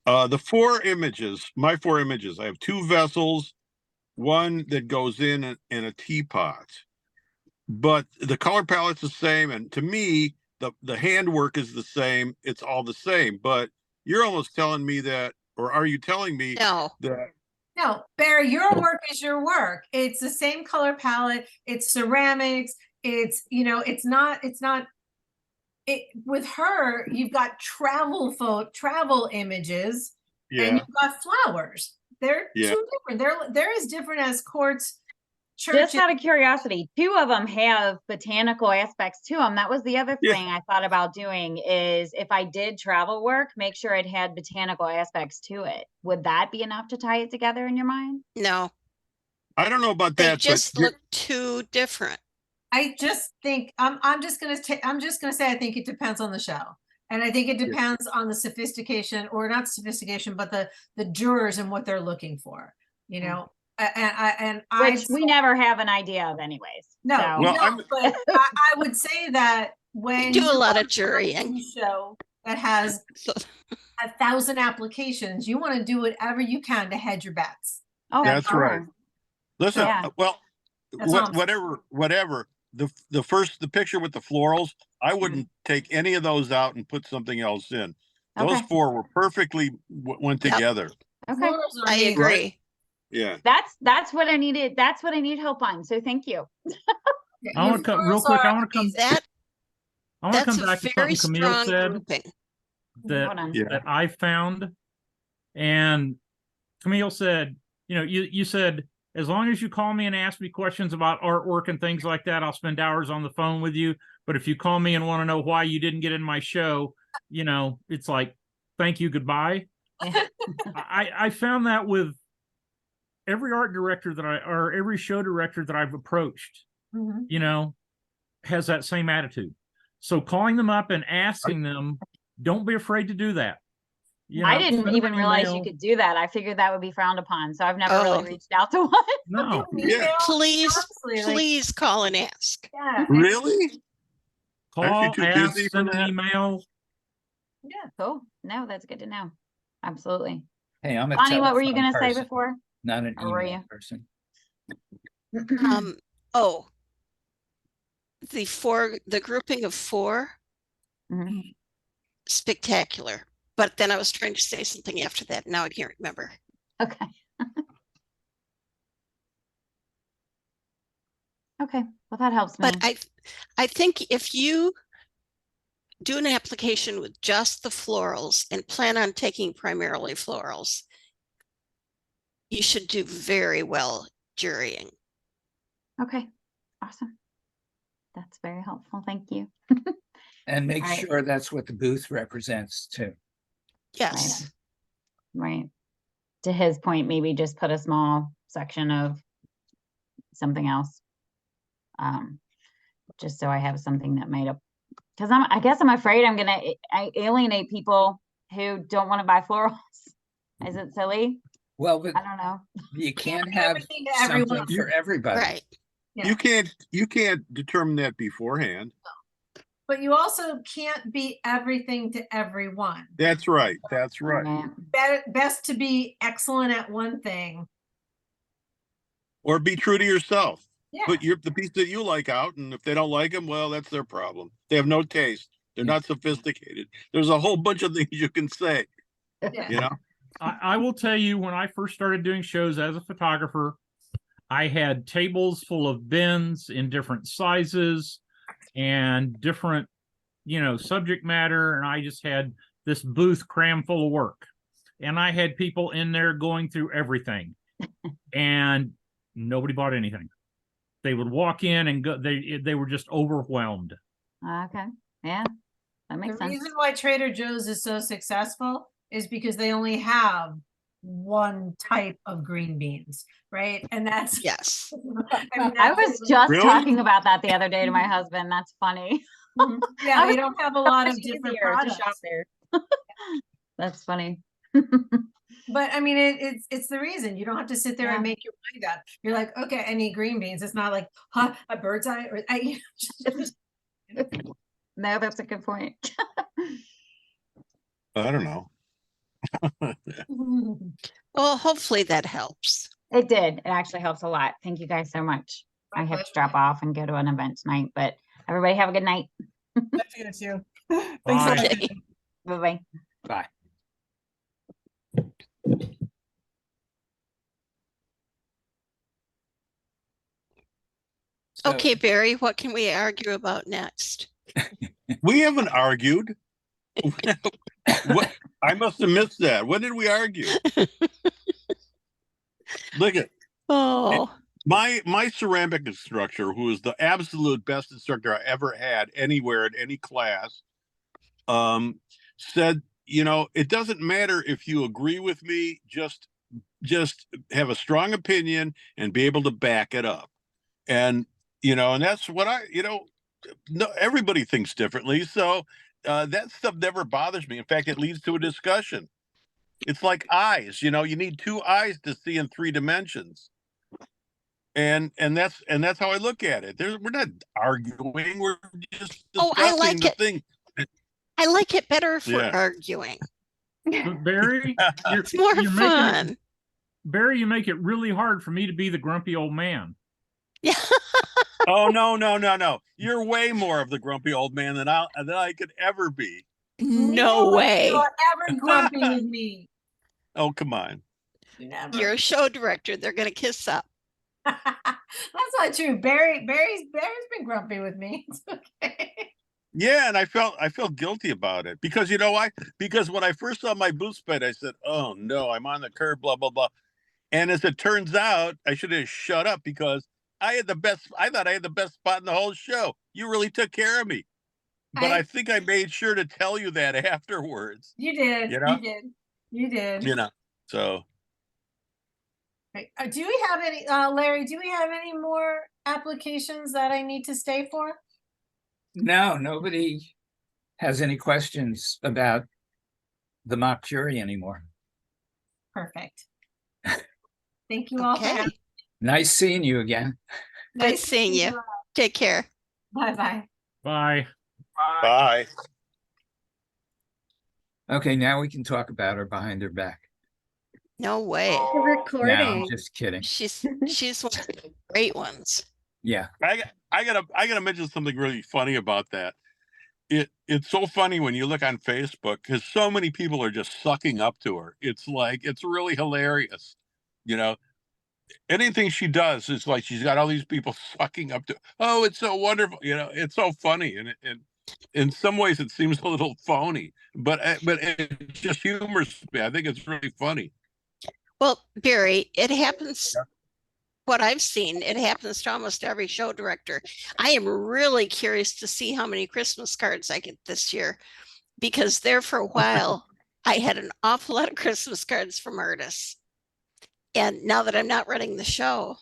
[SPEAKER 3] The 4 images, my 4 images, I have 2 vessels, one that goes in a teapot, but the color palette's the same. And to me, the handwork is the same. It's all the same, but you're almost telling me that, or are you telling me
[SPEAKER 5] No,
[SPEAKER 3] that?
[SPEAKER 10] No, Barry, your work is your work. It's the same color palette. It's ceramics. It's, you know, it's not it with her, you've got travel images and
[SPEAKER 3] Yeah,
[SPEAKER 10] you've got flowers. They're
[SPEAKER 3] Yeah.
[SPEAKER 10] two different. They're as different as courts,
[SPEAKER 7] Just
[SPEAKER 10] churches.
[SPEAKER 7] out of curiosity, 2 of them have botanical aspects to them. That was the other
[SPEAKER 3] Yeah.
[SPEAKER 7] thing I thought about doing is if I did travel work, make sure it had botanical aspects to it. Would that be enough to tie it together in your mind?
[SPEAKER 5] no,
[SPEAKER 3] I don't know about
[SPEAKER 5] they
[SPEAKER 3] that,
[SPEAKER 5] just
[SPEAKER 3] but
[SPEAKER 5] look too different.
[SPEAKER 10] I just think I'm just gonna say I think it depends on the show. And I think it depends on the sophistication, or not sophistication, but the jurors and what they're looking for, you know.
[SPEAKER 7] Which we never have an idea of anyways.
[SPEAKER 10] No,
[SPEAKER 7] So.
[SPEAKER 3] Well,
[SPEAKER 10] but I would say that when
[SPEAKER 5] do a
[SPEAKER 10] you
[SPEAKER 5] lot
[SPEAKER 10] are
[SPEAKER 5] of jurying.
[SPEAKER 10] on a show that has
[SPEAKER 5] So,
[SPEAKER 10] 1,000 applications, you want to do whatever you can to hedge your bets.
[SPEAKER 7] Oh,
[SPEAKER 3] That's
[SPEAKER 7] sure.
[SPEAKER 3] right. Listen,
[SPEAKER 7] Yeah.
[SPEAKER 3] well,
[SPEAKER 10] That's all I'm saying.
[SPEAKER 3] whatever. The picture with the florals, I wouldn't take any of those out and put something else in. Those
[SPEAKER 7] Okay.
[SPEAKER 3] 4 were perfectly went
[SPEAKER 5] Yep.
[SPEAKER 3] together.
[SPEAKER 7] Okay.
[SPEAKER 10] Florals are
[SPEAKER 5] I
[SPEAKER 10] amazing.
[SPEAKER 5] agree.
[SPEAKER 3] Yeah.
[SPEAKER 7] That's what I needed. That's what I need help on. So thank you.
[SPEAKER 10] Yeah,
[SPEAKER 1] I want to
[SPEAKER 10] your
[SPEAKER 1] come real
[SPEAKER 10] florals
[SPEAKER 1] quick.
[SPEAKER 10] are
[SPEAKER 1] I want to come.
[SPEAKER 10] amazing.
[SPEAKER 1] I want to
[SPEAKER 5] That's
[SPEAKER 1] come
[SPEAKER 5] a
[SPEAKER 1] back to
[SPEAKER 5] very
[SPEAKER 1] something Camille
[SPEAKER 5] strong
[SPEAKER 1] said
[SPEAKER 5] grouping.
[SPEAKER 7] Hold on.
[SPEAKER 3] Yeah.
[SPEAKER 1] that I found, and Camille said, you know, you said as long as you call me and ask me questions about artwork and things like that, I'll spend hours on the phone with you. But if you call me and want to know why you didn't get in my show, you know, it's like, thank you, goodbye. I found that with every art director or every show director that I've approached,
[SPEAKER 10] Mhm.
[SPEAKER 1] you know, has that same attitude. So calling them up and asking them, don't be afraid to do that. You
[SPEAKER 7] I
[SPEAKER 1] know,
[SPEAKER 7] didn't
[SPEAKER 1] send them
[SPEAKER 7] even
[SPEAKER 1] an
[SPEAKER 7] realize you
[SPEAKER 1] email.
[SPEAKER 7] could do that. I figured that would be frowned upon. So I've never
[SPEAKER 5] Oh.
[SPEAKER 7] really reached out to one.
[SPEAKER 1] No,
[SPEAKER 3] Yeah.
[SPEAKER 5] Please,
[SPEAKER 10] Honestly, like,
[SPEAKER 5] please call and ask.
[SPEAKER 10] yeah,
[SPEAKER 3] Really? Aren't you
[SPEAKER 1] call,
[SPEAKER 3] too
[SPEAKER 1] ask,
[SPEAKER 3] busy for
[SPEAKER 1] send an
[SPEAKER 3] that?
[SPEAKER 1] email.
[SPEAKER 10] yeah.
[SPEAKER 7] Cool. No, that's good to know. Absolutely.
[SPEAKER 6] Hey, I'm a
[SPEAKER 7] Bonnie, what were you
[SPEAKER 6] telephone
[SPEAKER 7] going to say
[SPEAKER 6] person,
[SPEAKER 7] before?
[SPEAKER 6] not an
[SPEAKER 7] Or were
[SPEAKER 6] email
[SPEAKER 7] you?
[SPEAKER 6] person.
[SPEAKER 5] Oh, the grouping of 4,
[SPEAKER 7] Mhm.
[SPEAKER 5] spectacular. But then I was trying to say something after that. Now I can't remember.
[SPEAKER 7] Okay. Okay. Well, that helps me.
[SPEAKER 5] But I think if you do an application with just the florals and plan on taking primarily florals, you should do very well jurying.
[SPEAKER 7] Okay. Awesome. That's very helpful. Thank you.
[SPEAKER 6] And make
[SPEAKER 7] All right.
[SPEAKER 6] sure that's what the booth represents too.
[SPEAKER 5] Yes.
[SPEAKER 7] Right. To his point, maybe just put a small section of something else. Just so I have something that made up, because I guess I'm afraid I'm gonna alienate people who don't want to buy florals. Is it silly?
[SPEAKER 6] Well, but
[SPEAKER 7] I don't know.
[SPEAKER 6] you can't
[SPEAKER 10] give
[SPEAKER 6] have
[SPEAKER 10] everything to
[SPEAKER 6] something
[SPEAKER 10] everyone.
[SPEAKER 6] for everybody.
[SPEAKER 5] Right.
[SPEAKER 10] Yeah.
[SPEAKER 3] You can't determine that beforehand.
[SPEAKER 10] But you also can't be everything to everyone.
[SPEAKER 3] That's right. That's right.
[SPEAKER 7] Right.
[SPEAKER 10] Best to be excellent at one thing.
[SPEAKER 3] Or be true to yourself.
[SPEAKER 10] Yeah.
[SPEAKER 3] Put the piece that you like out, and if they don't like them, well, that's their problem. They have no taste. They're not sophisticated. There's a whole bunch of things you can say,
[SPEAKER 10] Yeah.
[SPEAKER 3] you know?
[SPEAKER 1] I will tell you, when I first started doing shows as a photographer, I had tables full of bins in different sizes and different, you know, subject matter. And I just had this booth crammed full of work. And I had people in there going through everything. And nobody bought anything. They would walk in and go, they were just overwhelmed.
[SPEAKER 7] Okay. Yeah. That makes
[SPEAKER 10] The
[SPEAKER 7] sense.
[SPEAKER 10] reason why Trader Joe's is so successful is because they only have one type of green beans, right? And that's
[SPEAKER 5] Yes.
[SPEAKER 7] I was just
[SPEAKER 3] Really?
[SPEAKER 7] talking about that the other day to my husband. That's funny.
[SPEAKER 10] Yeah,
[SPEAKER 7] I
[SPEAKER 10] they
[SPEAKER 7] was
[SPEAKER 10] don't have a
[SPEAKER 7] so
[SPEAKER 10] lot of
[SPEAKER 7] much
[SPEAKER 10] different
[SPEAKER 7] easier to
[SPEAKER 10] products.
[SPEAKER 7] shop there. That's funny.
[SPEAKER 10] But I mean, it's the reason you don't have to sit there and make your mind up. You're like, okay, I need green beans. It's not like, huh, a bird's eye or
[SPEAKER 7] No, that's a good point.
[SPEAKER 3] I don't know.
[SPEAKER 5] Well, hopefully that helps.
[SPEAKER 7] It did. It actually helps a lot. Thank you guys so much.
[SPEAKER 10] My
[SPEAKER 7] I have to
[SPEAKER 10] pleasure.
[SPEAKER 7] drop off and go to an event tonight, but everybody have a good night.
[SPEAKER 9] Nice to meet you. Thanks
[SPEAKER 1] Bye.
[SPEAKER 9] so much.
[SPEAKER 5] Okay.
[SPEAKER 7] Bye-bye.
[SPEAKER 6] Bye. So-
[SPEAKER 5] Okay, Barry, what can we argue about next?
[SPEAKER 3] We haven't argued. What? I must have missed that. When did we argue? Look at
[SPEAKER 5] Oh,
[SPEAKER 3] my ceramic instructor, who is the absolute best instructor I ever had anywhere in any class, said, you know, it doesn't matter if you agree with me, just have a strong opinion and be able to back it up. And you know, and that's what no, everybody thinks differently. So that stuff never bothers me. In fact, it leads to a discussion. It's like eyes, you know, you need two eyes to see in 3 dimensions. And that's how I look at it. We're not arguing, we're just
[SPEAKER 5] Oh, I
[SPEAKER 3] discussing
[SPEAKER 5] like
[SPEAKER 3] the
[SPEAKER 5] it.
[SPEAKER 3] thing.
[SPEAKER 5] I like it better if we're
[SPEAKER 3] Yeah.
[SPEAKER 5] arguing.
[SPEAKER 1] But Barry,
[SPEAKER 5] It's more
[SPEAKER 1] you're making
[SPEAKER 5] fun.
[SPEAKER 1] Barry, you make it really hard for me to be the grumpy old man.
[SPEAKER 5] Yeah.
[SPEAKER 3] Oh no. You're way more of the grumpy old man than I could ever be.
[SPEAKER 5] No way.
[SPEAKER 10] You're ever grumpy with me.
[SPEAKER 3] Oh, come on.
[SPEAKER 10] Never.
[SPEAKER 5] You're a show director. They're going to kiss up.
[SPEAKER 10] That's not true. Barry's been grumpy with me. It's okay.
[SPEAKER 3] Yeah, and I felt guilty about it because you know why? Because when I first saw my boost bed, I said, "Oh no, I'm on the curb." Blah blah blah. And as it turns out, I should have shut up because I thought I had the best spot in the whole show. You really took care of me, but I think I made sure to tell you that afterwards.
[SPEAKER 10] You did.
[SPEAKER 3] You know?
[SPEAKER 10] You did.
[SPEAKER 3] You know. So.
[SPEAKER 10] Right. Do we have any, Larry? Do we have any more applications that I need to stay for?
[SPEAKER 6] No, nobody has any questions about the mock jury anymore.
[SPEAKER 10] Perfect. Thank you all for
[SPEAKER 5] Okay.
[SPEAKER 10] having me.
[SPEAKER 6] Nice seeing you again.
[SPEAKER 5] Good seeing you. Take care.
[SPEAKER 10] Bye-bye.
[SPEAKER 1] Bye.
[SPEAKER 3] Bye.
[SPEAKER 6] Okay, now we can talk about her behind her back.
[SPEAKER 5] No way.
[SPEAKER 11] The
[SPEAKER 6] No,
[SPEAKER 11] recording.
[SPEAKER 6] I'm just kidding.
[SPEAKER 5] She's one of the great ones.
[SPEAKER 6] Yeah.
[SPEAKER 3] I gotta mention something really funny about that. It's so funny when you look on Facebook because so many people are just sucking up to her. It's like it's really hilarious. You know, anything she does is like she's got all these people sucking up to. Oh, it's so wonderful. You know, it's so funny, and in some ways it seems a little phony, but it just humors me. I think it's really funny.
[SPEAKER 5] Well, Barry, it happens. What I've seen, it happens to almost every show director. I am really curious to see how many Christmas cards I get this year, because there for a while, I had an awful lot of Christmas cards from artists. And now that I'm not running the show,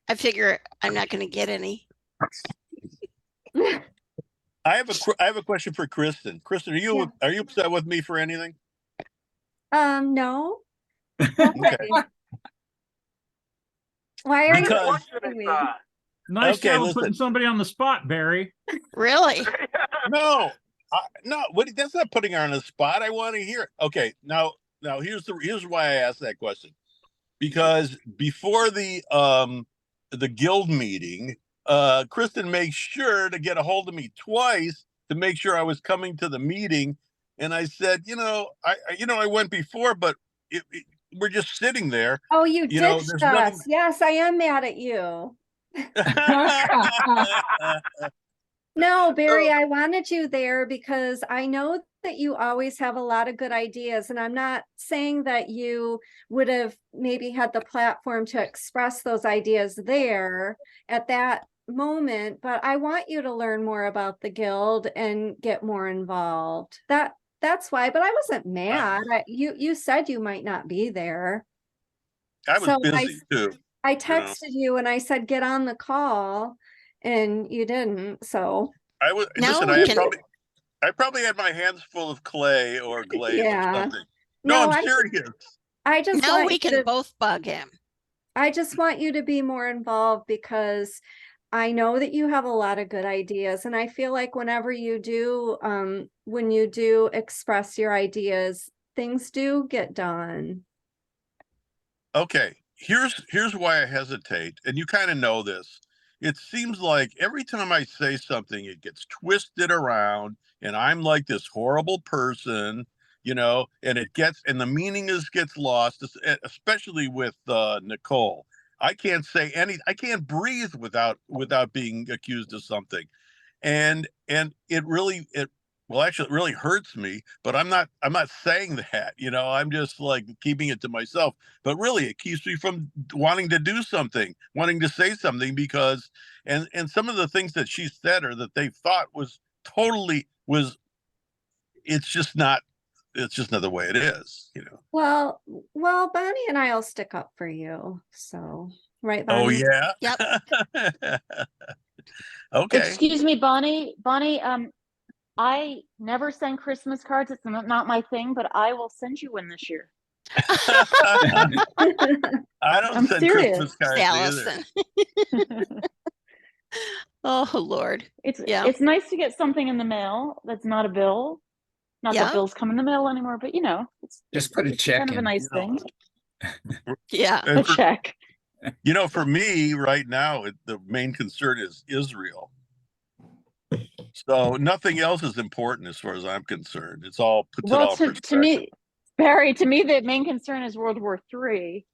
[SPEAKER 5] I figure I'm not going to get any.
[SPEAKER 3] I have a question for Kristen. Kristen, are you upset with me for anything?
[SPEAKER 11] No.
[SPEAKER 3] Okay.
[SPEAKER 11] Why are
[SPEAKER 3] Because-
[SPEAKER 11] you asking me?
[SPEAKER 1] Nice
[SPEAKER 3] Okay,
[SPEAKER 1] job
[SPEAKER 3] listen.
[SPEAKER 1] putting somebody on the spot, Barry.
[SPEAKER 5] Really?
[SPEAKER 3] No, that's not putting her on the spot. I want to hear it. Okay, now here's why I asked that question. Because before the guild meeting, Kristen made sure to get a hold of me twice to make sure I was coming to the meeting. And I said, I went before, but we're just sitting there.
[SPEAKER 11] Oh, you
[SPEAKER 3] know,
[SPEAKER 11] ditched
[SPEAKER 3] there's
[SPEAKER 11] us.
[SPEAKER 3] nothing-
[SPEAKER 11] Yes, I am mad at you. No, Barry, I wanted you there because I know that you always have a lot of good ideas. And I'm not saying that you would have maybe had the platform to express those ideas there at that moment, but I want you to learn more about the guild and get more involved. That's why, but I wasn't mad. You said you might not be there.
[SPEAKER 3] I was
[SPEAKER 11] So
[SPEAKER 3] busy too.
[SPEAKER 11] I texted you and I said, get on the call, and you didn't. So
[SPEAKER 3] I was
[SPEAKER 5] Now
[SPEAKER 3] listen.
[SPEAKER 5] we can-
[SPEAKER 3] I probably had my hands full of clay or glaze or
[SPEAKER 11] Yeah.
[SPEAKER 3] something. No,
[SPEAKER 11] No,
[SPEAKER 3] I'm serious.
[SPEAKER 11] I just
[SPEAKER 5] Now
[SPEAKER 11] want
[SPEAKER 5] we
[SPEAKER 11] you
[SPEAKER 5] can
[SPEAKER 11] to,
[SPEAKER 5] both bug him.
[SPEAKER 11] I just want you to be more involved because I know that you have a lot of good ideas. And I feel like whenever you do, when you do express your ideas, things do get done.
[SPEAKER 3] Okay, here's why I hesitate, and you kind of know this. It seems like every time I say something, it gets twisted around, and I'm like this horrible person, and the meaning gets lost, especially with Nicole. I can't breathe without being accused of something, and it really hurts me, but I'm not saying that, I'm just like keeping it to myself, but really it keeps me from wanting to do something, wanting to say something, because and some of the things that she said or that they thought was totally was it's just not the way it is.
[SPEAKER 11] Well, Bonnie and I'll stick up for you. So, right,
[SPEAKER 3] Oh
[SPEAKER 11] Bonnie?
[SPEAKER 3] yeah.
[SPEAKER 5] Yep.
[SPEAKER 3] Okay.
[SPEAKER 4] Excuse me, Bonnie. Bonnie, I never send Christmas cards. It's not my thing, but I will send you one this year.
[SPEAKER 3] I don't
[SPEAKER 4] I'm
[SPEAKER 3] send
[SPEAKER 4] serious.
[SPEAKER 3] Christmas cards either.
[SPEAKER 5] Allison. Oh Lord. Yeah.
[SPEAKER 4] It's nice to get something in the mail that's not a bill. Not that
[SPEAKER 5] Yeah.
[SPEAKER 4] bills come in the mail anymore, but
[SPEAKER 6] Just put a check
[SPEAKER 4] kind of a
[SPEAKER 6] in.
[SPEAKER 4] nice thing.
[SPEAKER 5] Yeah.
[SPEAKER 4] A check.
[SPEAKER 3] For me right now, the main concern is Israel. So nothing else is important as far as I'm concerned. It's all puts it all in
[SPEAKER 4] To
[SPEAKER 3] perspective.
[SPEAKER 4] me, Barry, to me, the main concern is World War III.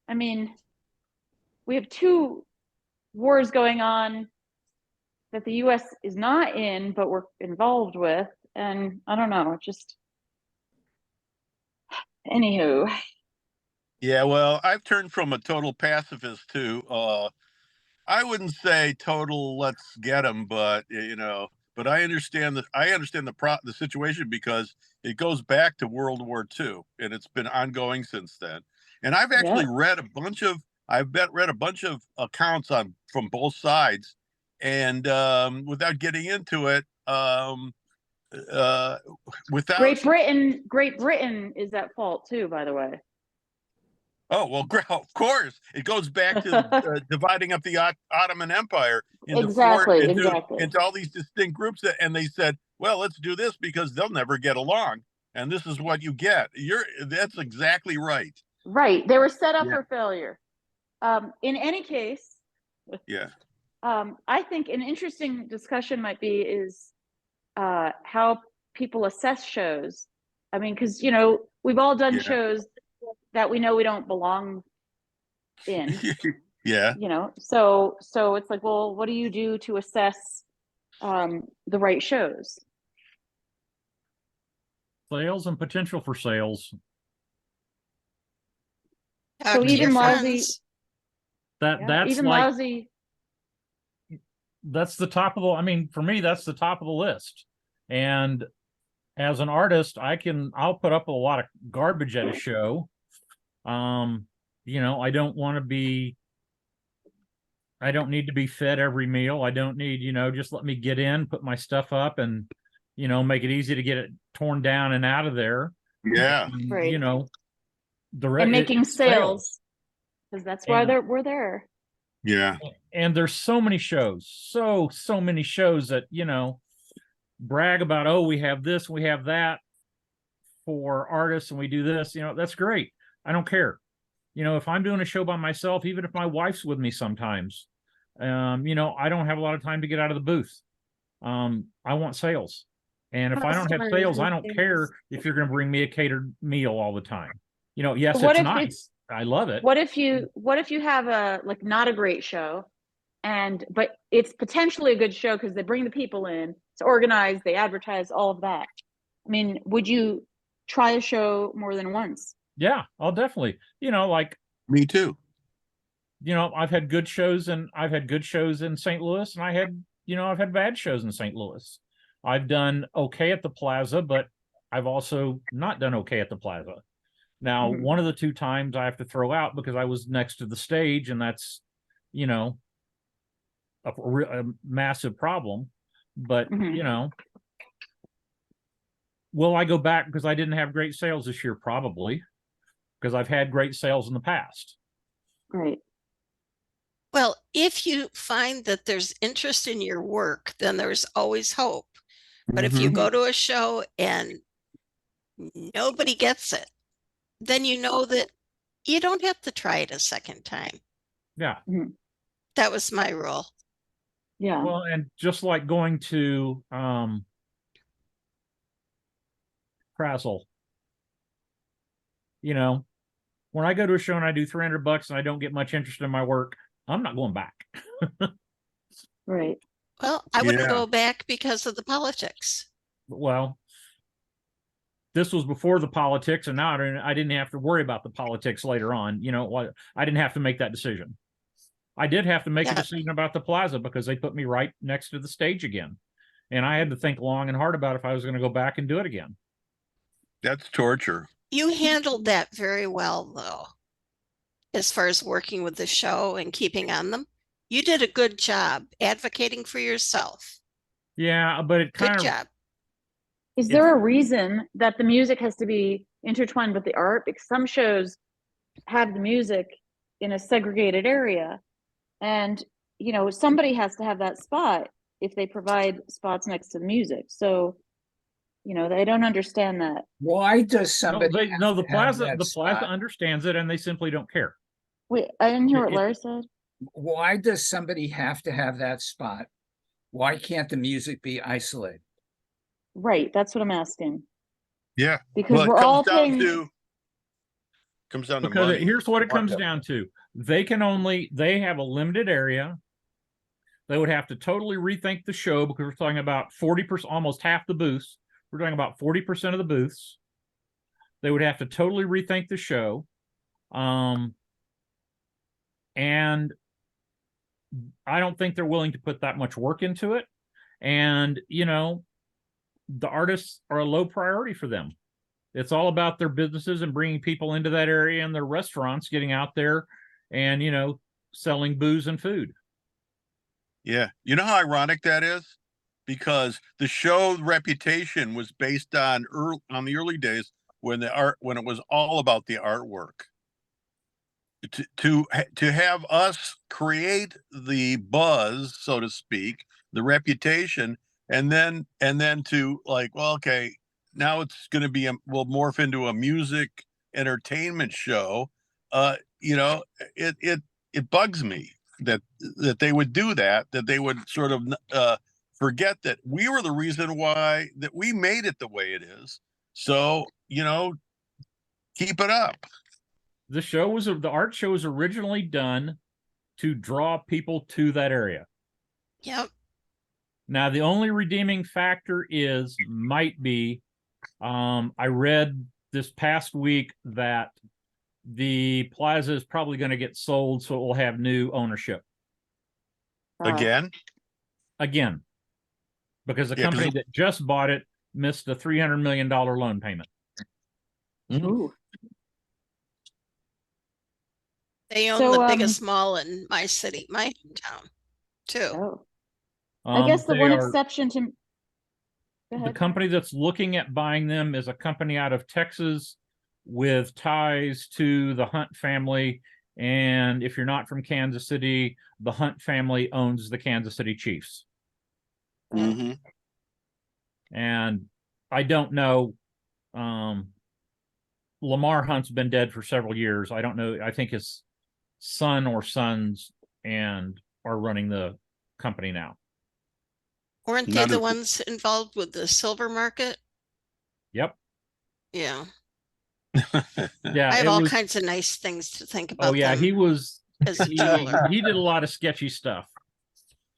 [SPEAKER 4] I mean, we have two wars going on that the U.S. is not in, but we're involved with, and I don't know, just anywho.
[SPEAKER 3] Yeah, well, I've turned from a total pacifist to I wouldn't say total let's get them, but but I understand the situation, because it goes back to World War II, and it's been ongoing since then. And I've actually read a bunch of accounts from both sides, and without getting into it, without
[SPEAKER 4] Great Britain is at fault too, by the way.
[SPEAKER 3] Oh, well, of course. It goes back to dividing up the Ottoman Empire into into all these distinct groups, and they said, well, let's do this because they'll never get along, and this is what you get. That's exactly right.
[SPEAKER 4] Right. They were set up for failure. In any case,
[SPEAKER 3] yeah.
[SPEAKER 4] I think an interesting discussion might be is how people assess shows. I mean, because we've all done shows that we know we don't belong in.
[SPEAKER 3] Yeah.
[SPEAKER 4] So it's like, well, what do you do to assess the right shows?
[SPEAKER 1] Sales and potential for sales.
[SPEAKER 4] So even lousy.
[SPEAKER 1] That's
[SPEAKER 4] even
[SPEAKER 1] like
[SPEAKER 4] lousy.
[SPEAKER 1] That's the top of the. I mean, for me, that's the top of the list. And as an artist, I'll put up a lot of garbage at a show. I don't want to be. I don't need to be fed every meal. I don't need, just let me get in, put my stuff up, and make it easy to get it torn down and out of there.
[SPEAKER 3] Yeah.
[SPEAKER 1] And,
[SPEAKER 4] right.
[SPEAKER 1] And
[SPEAKER 4] making sales, because that's why we're there.
[SPEAKER 3] Yeah.
[SPEAKER 1] And there's so many shows, so many shows that brag about, oh, we have this, we have that for artists, and we do this. That's great. I don't care. If I'm doing a show by myself, even if my wife's with me sometimes, I don't have a lot of time to get out of the booth. I want sales. And if I don't have sales, I don't care if you're going to bring me a catered meal all the time. Yes, it's nice. I love it.
[SPEAKER 4] What if you have a not a great show, but it's potentially a good show because they bring the people in, it's organized, they advertise, all of that. I mean, would you try a show more than once?
[SPEAKER 1] Yeah, I'll definitely.
[SPEAKER 3] Me too.
[SPEAKER 1] I've had good shows, and I've had good shows in St. Louis, and I've had bad shows in St. Louis. I've done okay at the Plaza, but I've also not done okay at the Plaza. Now, one of the two times I have to throw out because I was next to the stage, and that's, a massive problem. But, Will I go back because I didn't have great sales this year? Probably, because I've had great sales in the past.
[SPEAKER 4] Great.
[SPEAKER 5] Well, if you find that there's interest in your work, then there's always hope. But if you
[SPEAKER 2] Mhm.
[SPEAKER 5] go to a show and nobody gets it, then you know that you don't have to try it a second time.
[SPEAKER 1] Yeah.
[SPEAKER 5] That was my rule.
[SPEAKER 4] Yeah.
[SPEAKER 1] Well, and just like going to Frazzle, you know, when I go to a show and I do $300 and I don't get much interest in my work, I'm not going back.
[SPEAKER 4] Right.
[SPEAKER 5] Well, I wouldn't
[SPEAKER 3] Yeah.
[SPEAKER 5] go back because of the politics.
[SPEAKER 1] Well, this was before the politics, and now I didn't have to worry about the politics later on. You know what? I didn't have to make that decision. I did have to make a
[SPEAKER 5] Yeah.
[SPEAKER 1] decision about the plaza because they put me right next to the stage again. And I had to think long and hard about if I was going to go back and do it again.
[SPEAKER 3] That's torture.
[SPEAKER 5] You handled that very well, though, as far as working with the show and keeping on them. You did a good job advocating for yourself.
[SPEAKER 1] Yeah, but it kind
[SPEAKER 5] Good
[SPEAKER 1] of
[SPEAKER 5] job.
[SPEAKER 4] Is there a reason that the music has to be intertwined with the art? Because some shows have the music in a segregated area, and you know, somebody has to have that spot if they provide spots next to the music. So, you know, they don't understand that.
[SPEAKER 6] Why does
[SPEAKER 1] no,
[SPEAKER 6] somebody
[SPEAKER 1] they, no, the
[SPEAKER 6] have to have
[SPEAKER 1] plaza,
[SPEAKER 6] that
[SPEAKER 1] the plaza
[SPEAKER 6] spot?
[SPEAKER 1] understands it, and they simply don't care.
[SPEAKER 4] Wait, I didn't hear what
[SPEAKER 1] It-
[SPEAKER 4] Larry said.
[SPEAKER 6] Why does somebody have to have that spot? Why can't the music be isolated?
[SPEAKER 4] Right, that's what I'm asking.
[SPEAKER 3] Yeah.
[SPEAKER 4] Because
[SPEAKER 3] Well, it
[SPEAKER 4] we're all
[SPEAKER 3] comes down
[SPEAKER 4] paying.
[SPEAKER 3] to
[SPEAKER 1] Because
[SPEAKER 3] money.
[SPEAKER 1] here's what it comes
[SPEAKER 3] Markup.
[SPEAKER 1] down to. They have a limited area. They would have to totally rethink the show because we're talking about 40%, almost half the booths. We're talking about 40% of the booths. They would have to totally rethink the show. And I don't think they're willing to put that much work into it. And, you know, the artists are a low priority for them. It's all about their businesses and bringing people into that area and their restaurants, getting out there and, you know, selling booze and food.
[SPEAKER 3] Yeah. You know how ironic that is? Because the show reputation was based on the early days when it was all about the artwork. To have us create the buzz, so to speak, the reputation, and then to like, well, okay, now it's going to be will morph into a music entertainment show. You know, it bugs me that they would do that they would sort of forget that we were the reason why that we made it the way it is. So, you know, keep it up.
[SPEAKER 1] The art show was originally done to draw people to that area.
[SPEAKER 5] Yep.
[SPEAKER 1] Now, the only redeeming factor might be, I read this past week that the plaza is probably going to get sold, so it will have new ownership.
[SPEAKER 3] Again,
[SPEAKER 1] because the company that just bought it missed a $300 million loan payment.
[SPEAKER 4] Ooh.
[SPEAKER 5] They own the biggest mall in my city, my hometown, too.
[SPEAKER 4] Oh. I guess the one exception to
[SPEAKER 1] the company that's looking at buying them is a company out of Texas with ties to the Hunt family. And if you're not from Kansas City, the Hunt family owns the Kansas City Chiefs.
[SPEAKER 3] Mm-hmm.
[SPEAKER 1] And I don't know. Lamar Hunt's been dead for several years. I don't know. I think his son or sons and are running the company now.
[SPEAKER 5] Weren't they the ones involved with the silver market?
[SPEAKER 1] Yep.
[SPEAKER 5] Yeah.
[SPEAKER 1] Yeah.
[SPEAKER 5] I have all kinds of nice things to think about.
[SPEAKER 1] Oh yeah,
[SPEAKER 5] them
[SPEAKER 1] he was
[SPEAKER 5] as a jeweler.
[SPEAKER 1] He did a lot of sketchy stuff.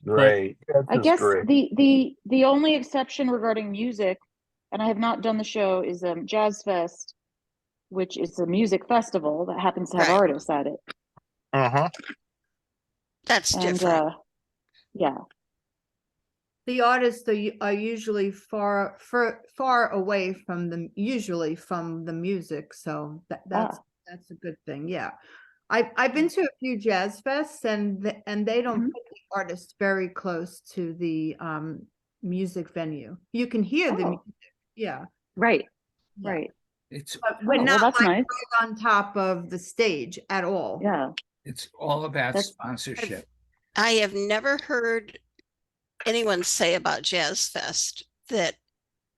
[SPEAKER 2] Great.
[SPEAKER 4] I guess the only exception regarding music, and I have not done the show, is Jazz Fest, which is a music festival that happens to have artists at it.
[SPEAKER 3] Uh-huh.
[SPEAKER 5] That's different.
[SPEAKER 4] Yeah.
[SPEAKER 8] The artists are usually far away from the music, so that's a good thing. Yeah, I've been to a few jazz fests, and they don't put the artists very close to the music venue. You can hear the music, yeah,
[SPEAKER 4] Right,
[SPEAKER 8] Yeah.
[SPEAKER 4] right.
[SPEAKER 6] It's
[SPEAKER 8] But
[SPEAKER 4] Oh, well,
[SPEAKER 8] not
[SPEAKER 4] that's
[SPEAKER 8] like
[SPEAKER 4] nice.
[SPEAKER 8] right on top of the stage at all.
[SPEAKER 4] Yeah.
[SPEAKER 6] it's all about
[SPEAKER 4] That's-
[SPEAKER 6] sponsorship.
[SPEAKER 5] I have never heard anyone say about Jazz Fest that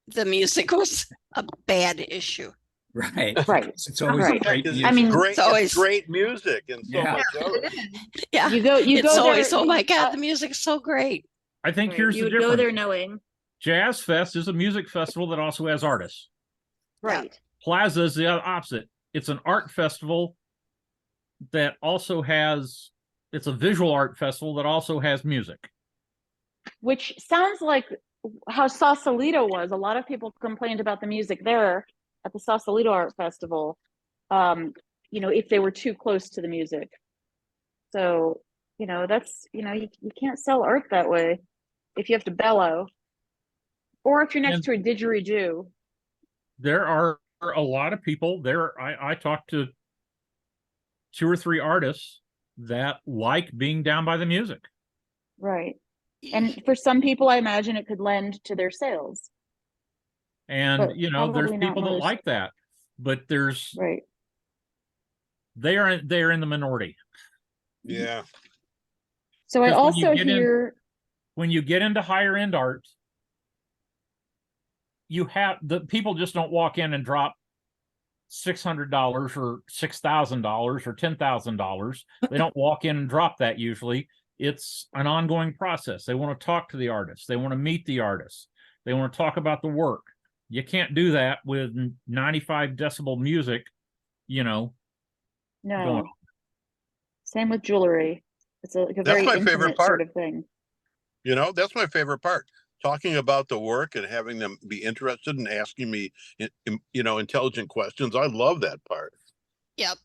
[SPEAKER 5] the music was a bad issue.
[SPEAKER 6] Right.
[SPEAKER 4] Right.
[SPEAKER 6] It's always
[SPEAKER 4] Right.
[SPEAKER 6] great
[SPEAKER 3] Because
[SPEAKER 6] music.
[SPEAKER 4] I mean,
[SPEAKER 3] great,
[SPEAKER 5] It's always-
[SPEAKER 3] it's great music and so
[SPEAKER 6] Yeah.
[SPEAKER 3] much of it.
[SPEAKER 5] Yeah.
[SPEAKER 4] You
[SPEAKER 5] It's
[SPEAKER 4] go
[SPEAKER 5] always,
[SPEAKER 4] there,
[SPEAKER 5] oh my God, the music's so great.
[SPEAKER 1] I think
[SPEAKER 4] right,
[SPEAKER 1] here's
[SPEAKER 4] you
[SPEAKER 1] the
[SPEAKER 4] would go there
[SPEAKER 1] difference.
[SPEAKER 4] knowing,
[SPEAKER 1] Jazz Fest is a music festival that also has artists.
[SPEAKER 4] right,
[SPEAKER 1] Plaza is the opposite. It's an art festival that also has, it's a visual art festival that also has music.
[SPEAKER 4] which sounds like how Sausalito was. A lot of people complained about the music there at the Sausalito Art Festival. If they were too close to the music. So, that's, you can't sell art that way if you have to bellow. Or if you're next
[SPEAKER 1] And-
[SPEAKER 4] to a didgeridoo.
[SPEAKER 1] There are a lot of people there. I talked to 2 or 3 artists that like being down by the music.
[SPEAKER 4] Right. And for some people, I imagine it could lend to their sales.
[SPEAKER 1] And,
[SPEAKER 4] But
[SPEAKER 1] there's
[SPEAKER 4] probably not
[SPEAKER 1] people that
[SPEAKER 4] most.
[SPEAKER 1] like that, but
[SPEAKER 4] Right.
[SPEAKER 1] they're in the minority.
[SPEAKER 3] Yeah.
[SPEAKER 4] So I
[SPEAKER 1] 'Cause when you
[SPEAKER 4] also
[SPEAKER 1] get in-
[SPEAKER 4] hear,
[SPEAKER 1] When you get into higher end art, the people just don't walk in and drop $600 or $6,000 or $10,000. They don't walk in and drop that usually. It's an ongoing process. They want to talk to the artists. They want to meet the artists. They want to talk about the work. You can't do that with 95 decibel music,
[SPEAKER 4] no.
[SPEAKER 1] going.
[SPEAKER 4] Same with jewelry. It's like a
[SPEAKER 3] That's
[SPEAKER 4] very
[SPEAKER 3] my favorite
[SPEAKER 4] intimate
[SPEAKER 3] part.
[SPEAKER 4] sort of thing.
[SPEAKER 3] That's my favorite part. Talking about the work and having them be interested and asking me, intelligent questions. I love that part.
[SPEAKER 5] Yep.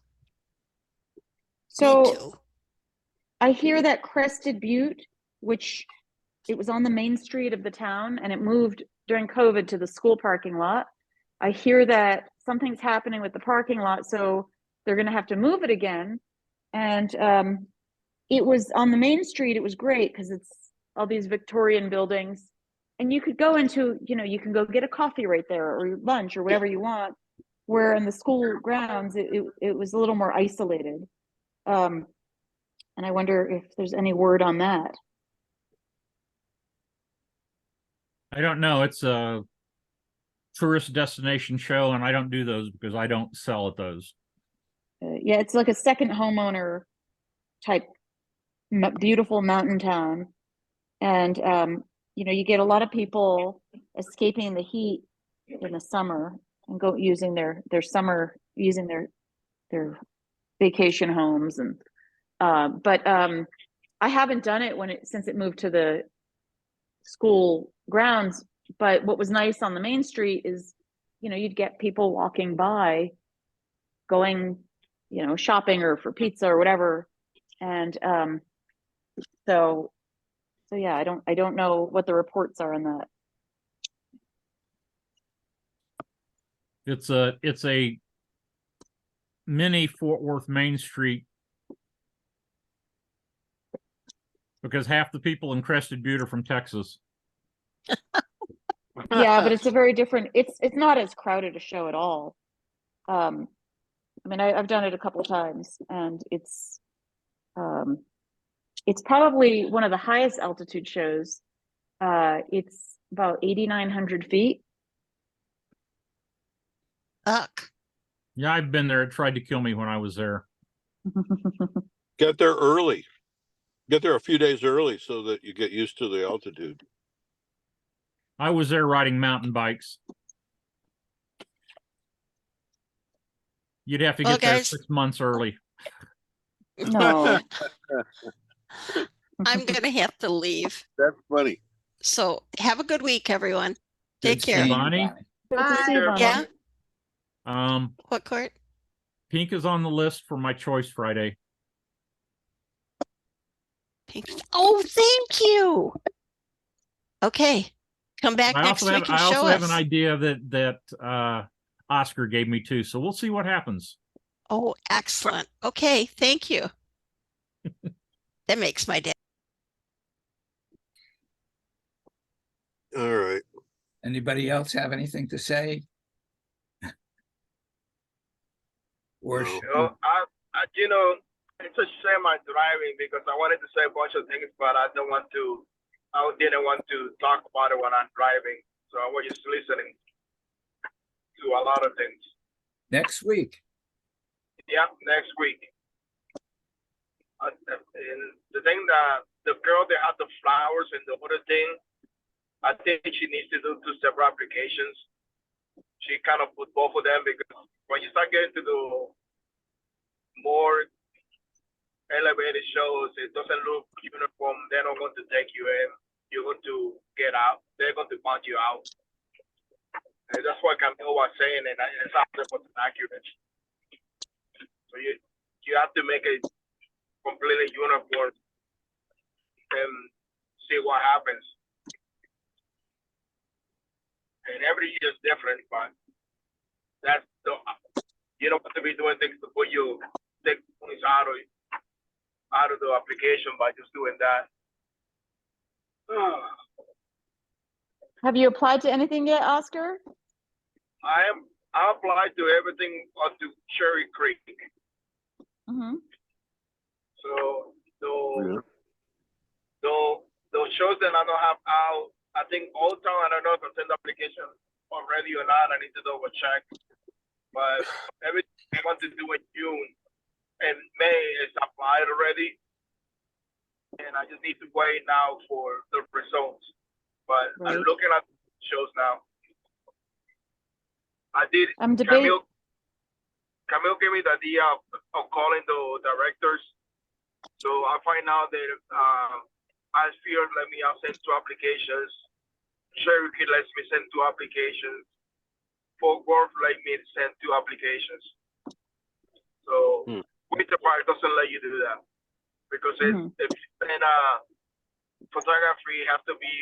[SPEAKER 5] Me
[SPEAKER 4] So
[SPEAKER 5] too.
[SPEAKER 4] I hear that Crested Butte, which it was on the main street of the town and it moved during COVID to the school parking lot. I hear that something's happening with the parking lot, so they're going to have to move it again. And it was on the main street. It was great because it's all these Victorian buildings. And you could go into, you can go get a coffee right there or lunch or whatever you want. Where in the school grounds, it was a little more isolated. And I wonder if there's any word on that.
[SPEAKER 1] I don't know. It's a tourist destination show, and I don't do those because I don't sell at those.
[SPEAKER 4] Yeah, it's like a second homeowner type beautiful mountain town. And, you get a lot of people escaping the heat in the summer and using their summer, using their vacation homes. And, but I haven't done it since it moved to the school grounds. But what was nice on the main street is, you'd get people walking by going, shopping or for pizza or whatever. And so yeah, I don't know what the reports are on that.
[SPEAKER 1] It's a mini Fort Worth Main Street because half the people in Crested Butte are from Texas.
[SPEAKER 4] Yeah, but it's a very different, it's not as crowded a show at all. I've done it a couple times and it's probably one of the highest altitude shows. It's about 8,900 feet.
[SPEAKER 5] Ugh.
[SPEAKER 1] Yeah, I've been there. It tried to kill me when I was there.
[SPEAKER 3] Get there early. Get there a few days early so that you get used to the altitude.
[SPEAKER 1] I was there riding mountain bikes. You'd have to
[SPEAKER 5] Well,
[SPEAKER 1] get there
[SPEAKER 5] guys.
[SPEAKER 1] 6 months early.
[SPEAKER 4] No.
[SPEAKER 5] I'm going to have to leave.
[SPEAKER 3] That's funny.
[SPEAKER 5] So have a good week, everyone. Take
[SPEAKER 6] Good
[SPEAKER 5] care.
[SPEAKER 6] seeing you,
[SPEAKER 1] Bonnie?
[SPEAKER 4] Good to see you, Bonnie.
[SPEAKER 5] Yeah. What court?
[SPEAKER 1] Pink is on the list for my choice Friday.
[SPEAKER 5] Pink. Oh, thank you. Okay. Come back
[SPEAKER 1] I
[SPEAKER 5] next
[SPEAKER 1] also have
[SPEAKER 5] week and
[SPEAKER 1] I
[SPEAKER 5] show
[SPEAKER 1] also have
[SPEAKER 5] us.
[SPEAKER 1] an idea that Oscar gave me too. So we'll see what happens.
[SPEAKER 5] Oh, excellent. Okay. Thank you. That makes my day.
[SPEAKER 3] All right.
[SPEAKER 6] Anybody else have anything to say? Or
[SPEAKER 3] No.
[SPEAKER 2] You know, you know, it's a shame I'm driving because I wanted to say a bunch of things, but I didn't want to talk about it when I'm driving. So I was just listening to a lot of things.
[SPEAKER 6] next week.
[SPEAKER 2] Yeah, next week. And the thing that the girl that had the flowers and the other thing, I think she needs to do 2 separate applications. She kind of put both of them because when you start getting to the more elevated shows, it doesn't look uniform. They're not going to take you in. You're going to get out. They're going to punch you out. And that's what Camille was saying, and it's 100% accurate. So you have to make it completely uniform and see what happens. And every year is different, but that's you don't have to be doing things to put you take points out of the application by just doing that.
[SPEAKER 4] Have you applied to anything yet, Oscar?
[SPEAKER 2] I applied to everything up to Cherry Creek.
[SPEAKER 4] Mm-hmm.
[SPEAKER 2] So those shows that I don't have out, I think Old Town, I don't know if I sent the application already or not. I need to double check. But everything I want to do in June and May is applied already. And I just need to wait now for the results. But
[SPEAKER 4] Right.
[SPEAKER 2] I'm looking at shows now. I did.
[SPEAKER 4] I'm debating.
[SPEAKER 2] Camille gave me the idea of calling the directors. So I find out that Isphere let me send 2 applications. Cherokee lets me send 2 applications. Fort Worth let me send 2 applications. So Winter Park doesn't let you do that because if you send photography, it has to be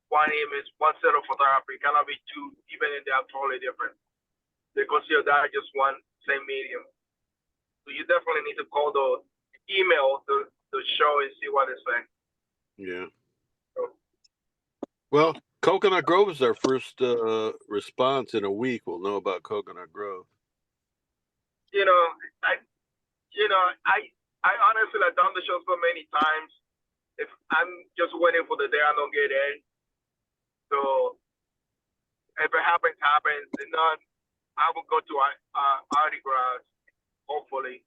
[SPEAKER 2] 1 image, 1 set of photography. It cannot be 2, even if they are totally different. They consider that just one same medium. So you definitely need to call the email the show and see what they say.
[SPEAKER 3] Yeah. Well, Coconut Grove is our first response in a week. We'll know about Coconut Grove.
[SPEAKER 2] I honestly have done the show so many times. If I'm just waiting for the day I don't get in. So if it happens, happens. If not, I will go to Artie Garage, hopefully.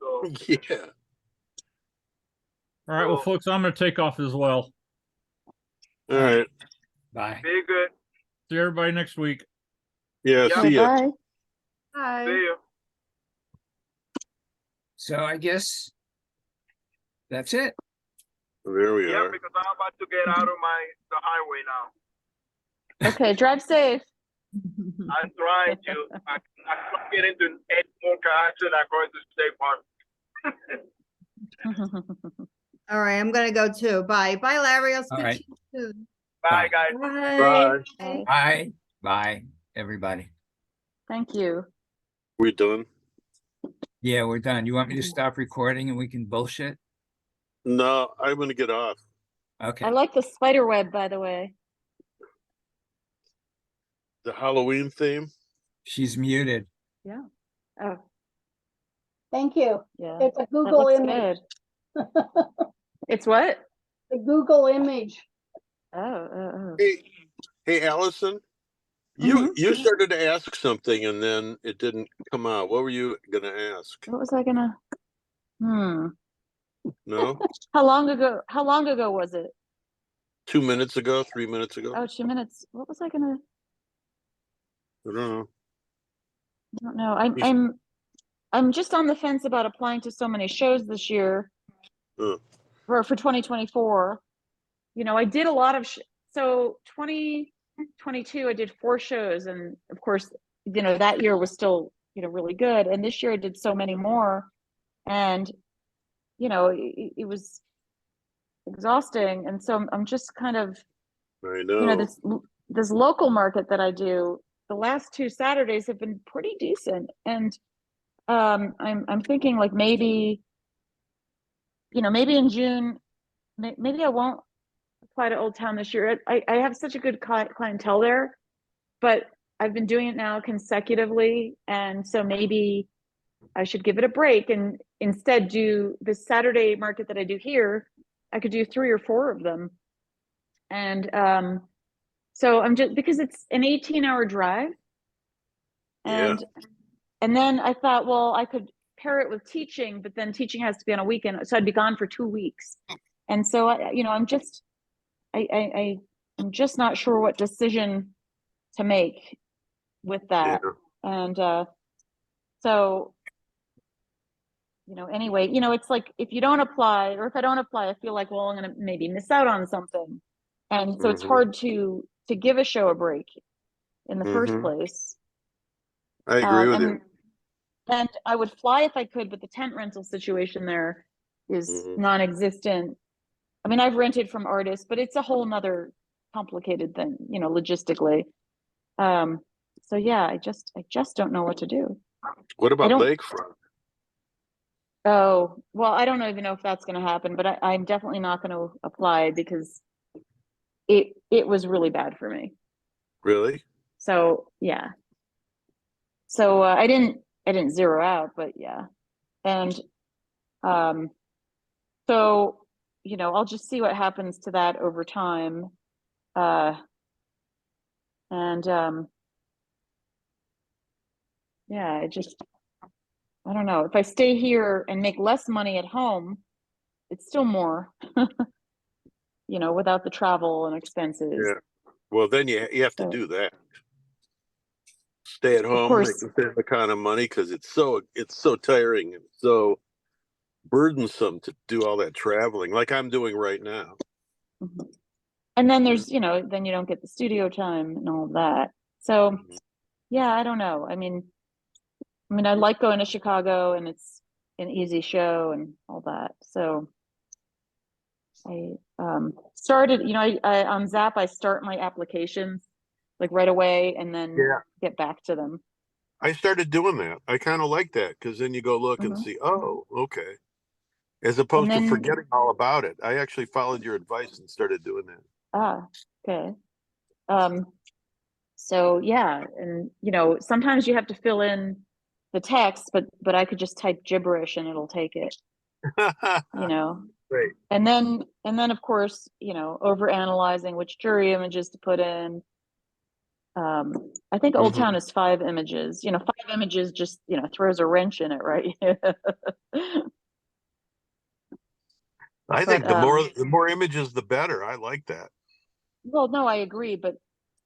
[SPEAKER 2] So
[SPEAKER 3] Yeah.
[SPEAKER 1] All right, well, folks, I'm going to take off as well.
[SPEAKER 3] All right.
[SPEAKER 6] Bye.
[SPEAKER 2] be good.
[SPEAKER 1] See everybody next week.
[SPEAKER 3] Yeah.
[SPEAKER 2] Yeah.
[SPEAKER 3] See ya.
[SPEAKER 4] Bye.
[SPEAKER 8] Hi.
[SPEAKER 2] See you.
[SPEAKER 6] So I guess that's it.
[SPEAKER 3] There we
[SPEAKER 2] Yeah,
[SPEAKER 3] are.
[SPEAKER 2] because I'm about to get out of the highway now.
[SPEAKER 4] Okay, drive safe.
[SPEAKER 2] I'm trying to. I can't get into any more accident. I'm going to stay parked.
[SPEAKER 8] All right, I'm gonna go too. Bye. Bye, Larry. I'll
[SPEAKER 6] All
[SPEAKER 8] speak
[SPEAKER 6] right.
[SPEAKER 8] to you soon.
[SPEAKER 2] Bye, guys.
[SPEAKER 3] Bye.
[SPEAKER 4] Bye.
[SPEAKER 6] Bye. Bye, everybody.
[SPEAKER 4] Thank you.
[SPEAKER 3] We done?
[SPEAKER 6] Yeah, we're done. You want me to stop recording and we can bullshit?
[SPEAKER 3] No, I'm going to get off.
[SPEAKER 6] Okay.
[SPEAKER 4] I like the spider web, by the way.
[SPEAKER 3] The Halloween theme.
[SPEAKER 6] She's muted.
[SPEAKER 4] Yeah. Oh,
[SPEAKER 12] Thank you.
[SPEAKER 4] yeah.
[SPEAKER 12] It's a
[SPEAKER 4] That
[SPEAKER 12] Google
[SPEAKER 4] looks
[SPEAKER 12] image.
[SPEAKER 4] good. It's what?
[SPEAKER 12] The Google image.
[SPEAKER 4] Oh.
[SPEAKER 3] Hey, Allison. You started to ask something and then it didn't come out. What were you going to ask?
[SPEAKER 4] What was I gonna?
[SPEAKER 3] No?
[SPEAKER 4] How long ago was it?
[SPEAKER 3] 2 minutes ago, 3 minutes ago?
[SPEAKER 4] Oh, 2 minutes. What was I gonna?
[SPEAKER 3] I don't know.
[SPEAKER 4] I don't know. I'm just on the fence about applying to so many shows this year for 2024. I did a lot of so 2022 I did 4 shows, and of course, that year was still really good, and this year I did so many more, and it was exhausting, and so I'm just kind of
[SPEAKER 3] I know.
[SPEAKER 4] this local market that I do. The last 2 Saturdays have been pretty decent, and I'm thinking like maybe in June, maybe I won't apply to Old Town this year. I have such a good clientele there, but I've been doing it now consecutively, and so maybe I should give it a break and instead do the Saturday market that I do here. I could do 3 or 4 of them. And so I'm just, because it's an 18-hour drive.
[SPEAKER 3] Yeah.
[SPEAKER 4] And then I thought, well, I could pair it with teaching, but then teaching has to be on a weekend. So I'd be gone for 2 weeks. And so, I'm just, I'm just not sure what decision to make with that.
[SPEAKER 3] Yeah.
[SPEAKER 4] And so, anyway, it's like if you don't apply, or if I don't apply, I feel like, well, I'm going to maybe miss out on something. And so it's hard to give a show a break in the first place.
[SPEAKER 3] I agree with you.
[SPEAKER 4] And I would fly if I could, but the tent rental situation there is non-existent. I mean, I've rented from artists, but it's a whole nother complicated thing, logistically. So yeah, I just don't know what to do.
[SPEAKER 3] What about lakefront?
[SPEAKER 4] Oh, well, I don't even know if that's going to happen, but I'm definitely not going to apply because it was really bad for me.
[SPEAKER 3] Really?
[SPEAKER 4] So yeah. So I didn't zero out, but yeah. And so I'll just see what happens to that over time. And yeah, I don't know. If I stay here and make less money at home, it's still more, without the travel and expenses.
[SPEAKER 3] Yeah. Well, then you have to do that. Stay at home, make the same kind of money, because it's so tiring and so burdensome to do all that traveling, like I'm doing right now.
[SPEAKER 4] And then there's, then you don't get the studio time and all that. So yeah, I don't know. I mean, I like going to Chicago and it's an easy show and all that. So I started, I on Zap, I start my applications like right away and then get back to them.
[SPEAKER 3] I started doing that. I kind of like that because then you go look and see, oh, okay. As opposed to forgetting all about it. I actually followed your advice and started doing that.
[SPEAKER 4] Ah, okay. So yeah, and sometimes you have to fill in the text, but I could just type gibberish and it'll take it.
[SPEAKER 3] Right.
[SPEAKER 4] And then of course, over analyzing which jury images to put in. I think Old Town is 5 images. 5 images just throws a wrench in it, right?
[SPEAKER 3] I think the more images, the better. I like that.
[SPEAKER 4] Well, no, I agree, but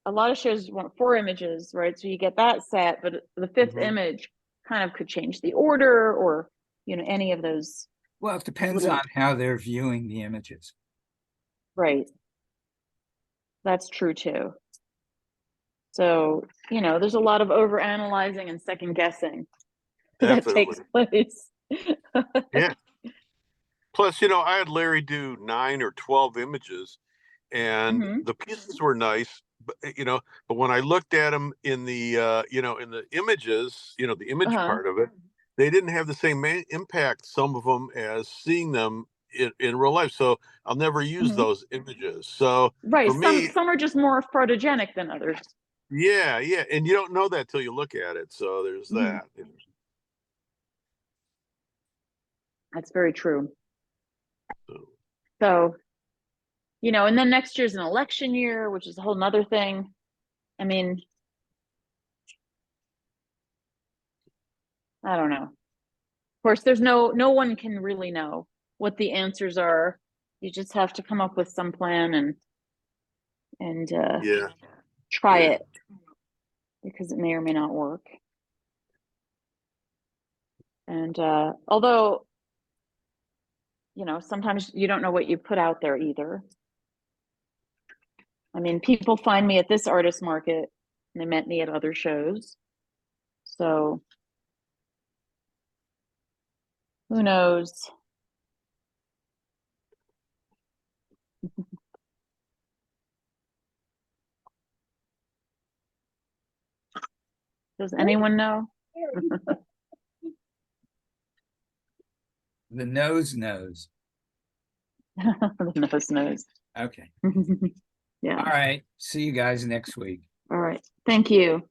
[SPEAKER 4] a lot of shows want 4 images, right? So you get that set, but the 5th image kind of could change the order or, any of those.
[SPEAKER 6] Well, it depends on how they're viewing the images.
[SPEAKER 4] Right. That's true too. So, there's a lot of over analyzing and second guessing that takes place.
[SPEAKER 3] Yeah. Plus, I had Larry do 9 or 12 images and the pieces were nice, but when I looked at them in the in the images, the image part of it, they didn't have the same impact, some of them, as seeing them in real life. So I'll never use those images. So
[SPEAKER 4] right,
[SPEAKER 3] for me,
[SPEAKER 4] some are just more photogenic than others.
[SPEAKER 3] Yeah, and you don't know that till you look at it. So there's that.
[SPEAKER 4] That's very true. So, and then next year's an election year, which is a whole nother thing. I mean, I don't know. Of course, there's no one can really know what the answers are. You just have to come up with some plan and try it, because it may or may not work. And although, sometimes you don't know what you put out there either. I mean, people find me at this artist market and they met me at other shows. So who knows? Does anyone know?
[SPEAKER 6] The nose knows.
[SPEAKER 4] The nose knows.
[SPEAKER 6] Okay.
[SPEAKER 4] Yeah.
[SPEAKER 6] All right. See you guys next week.
[SPEAKER 4] All right. Thank you.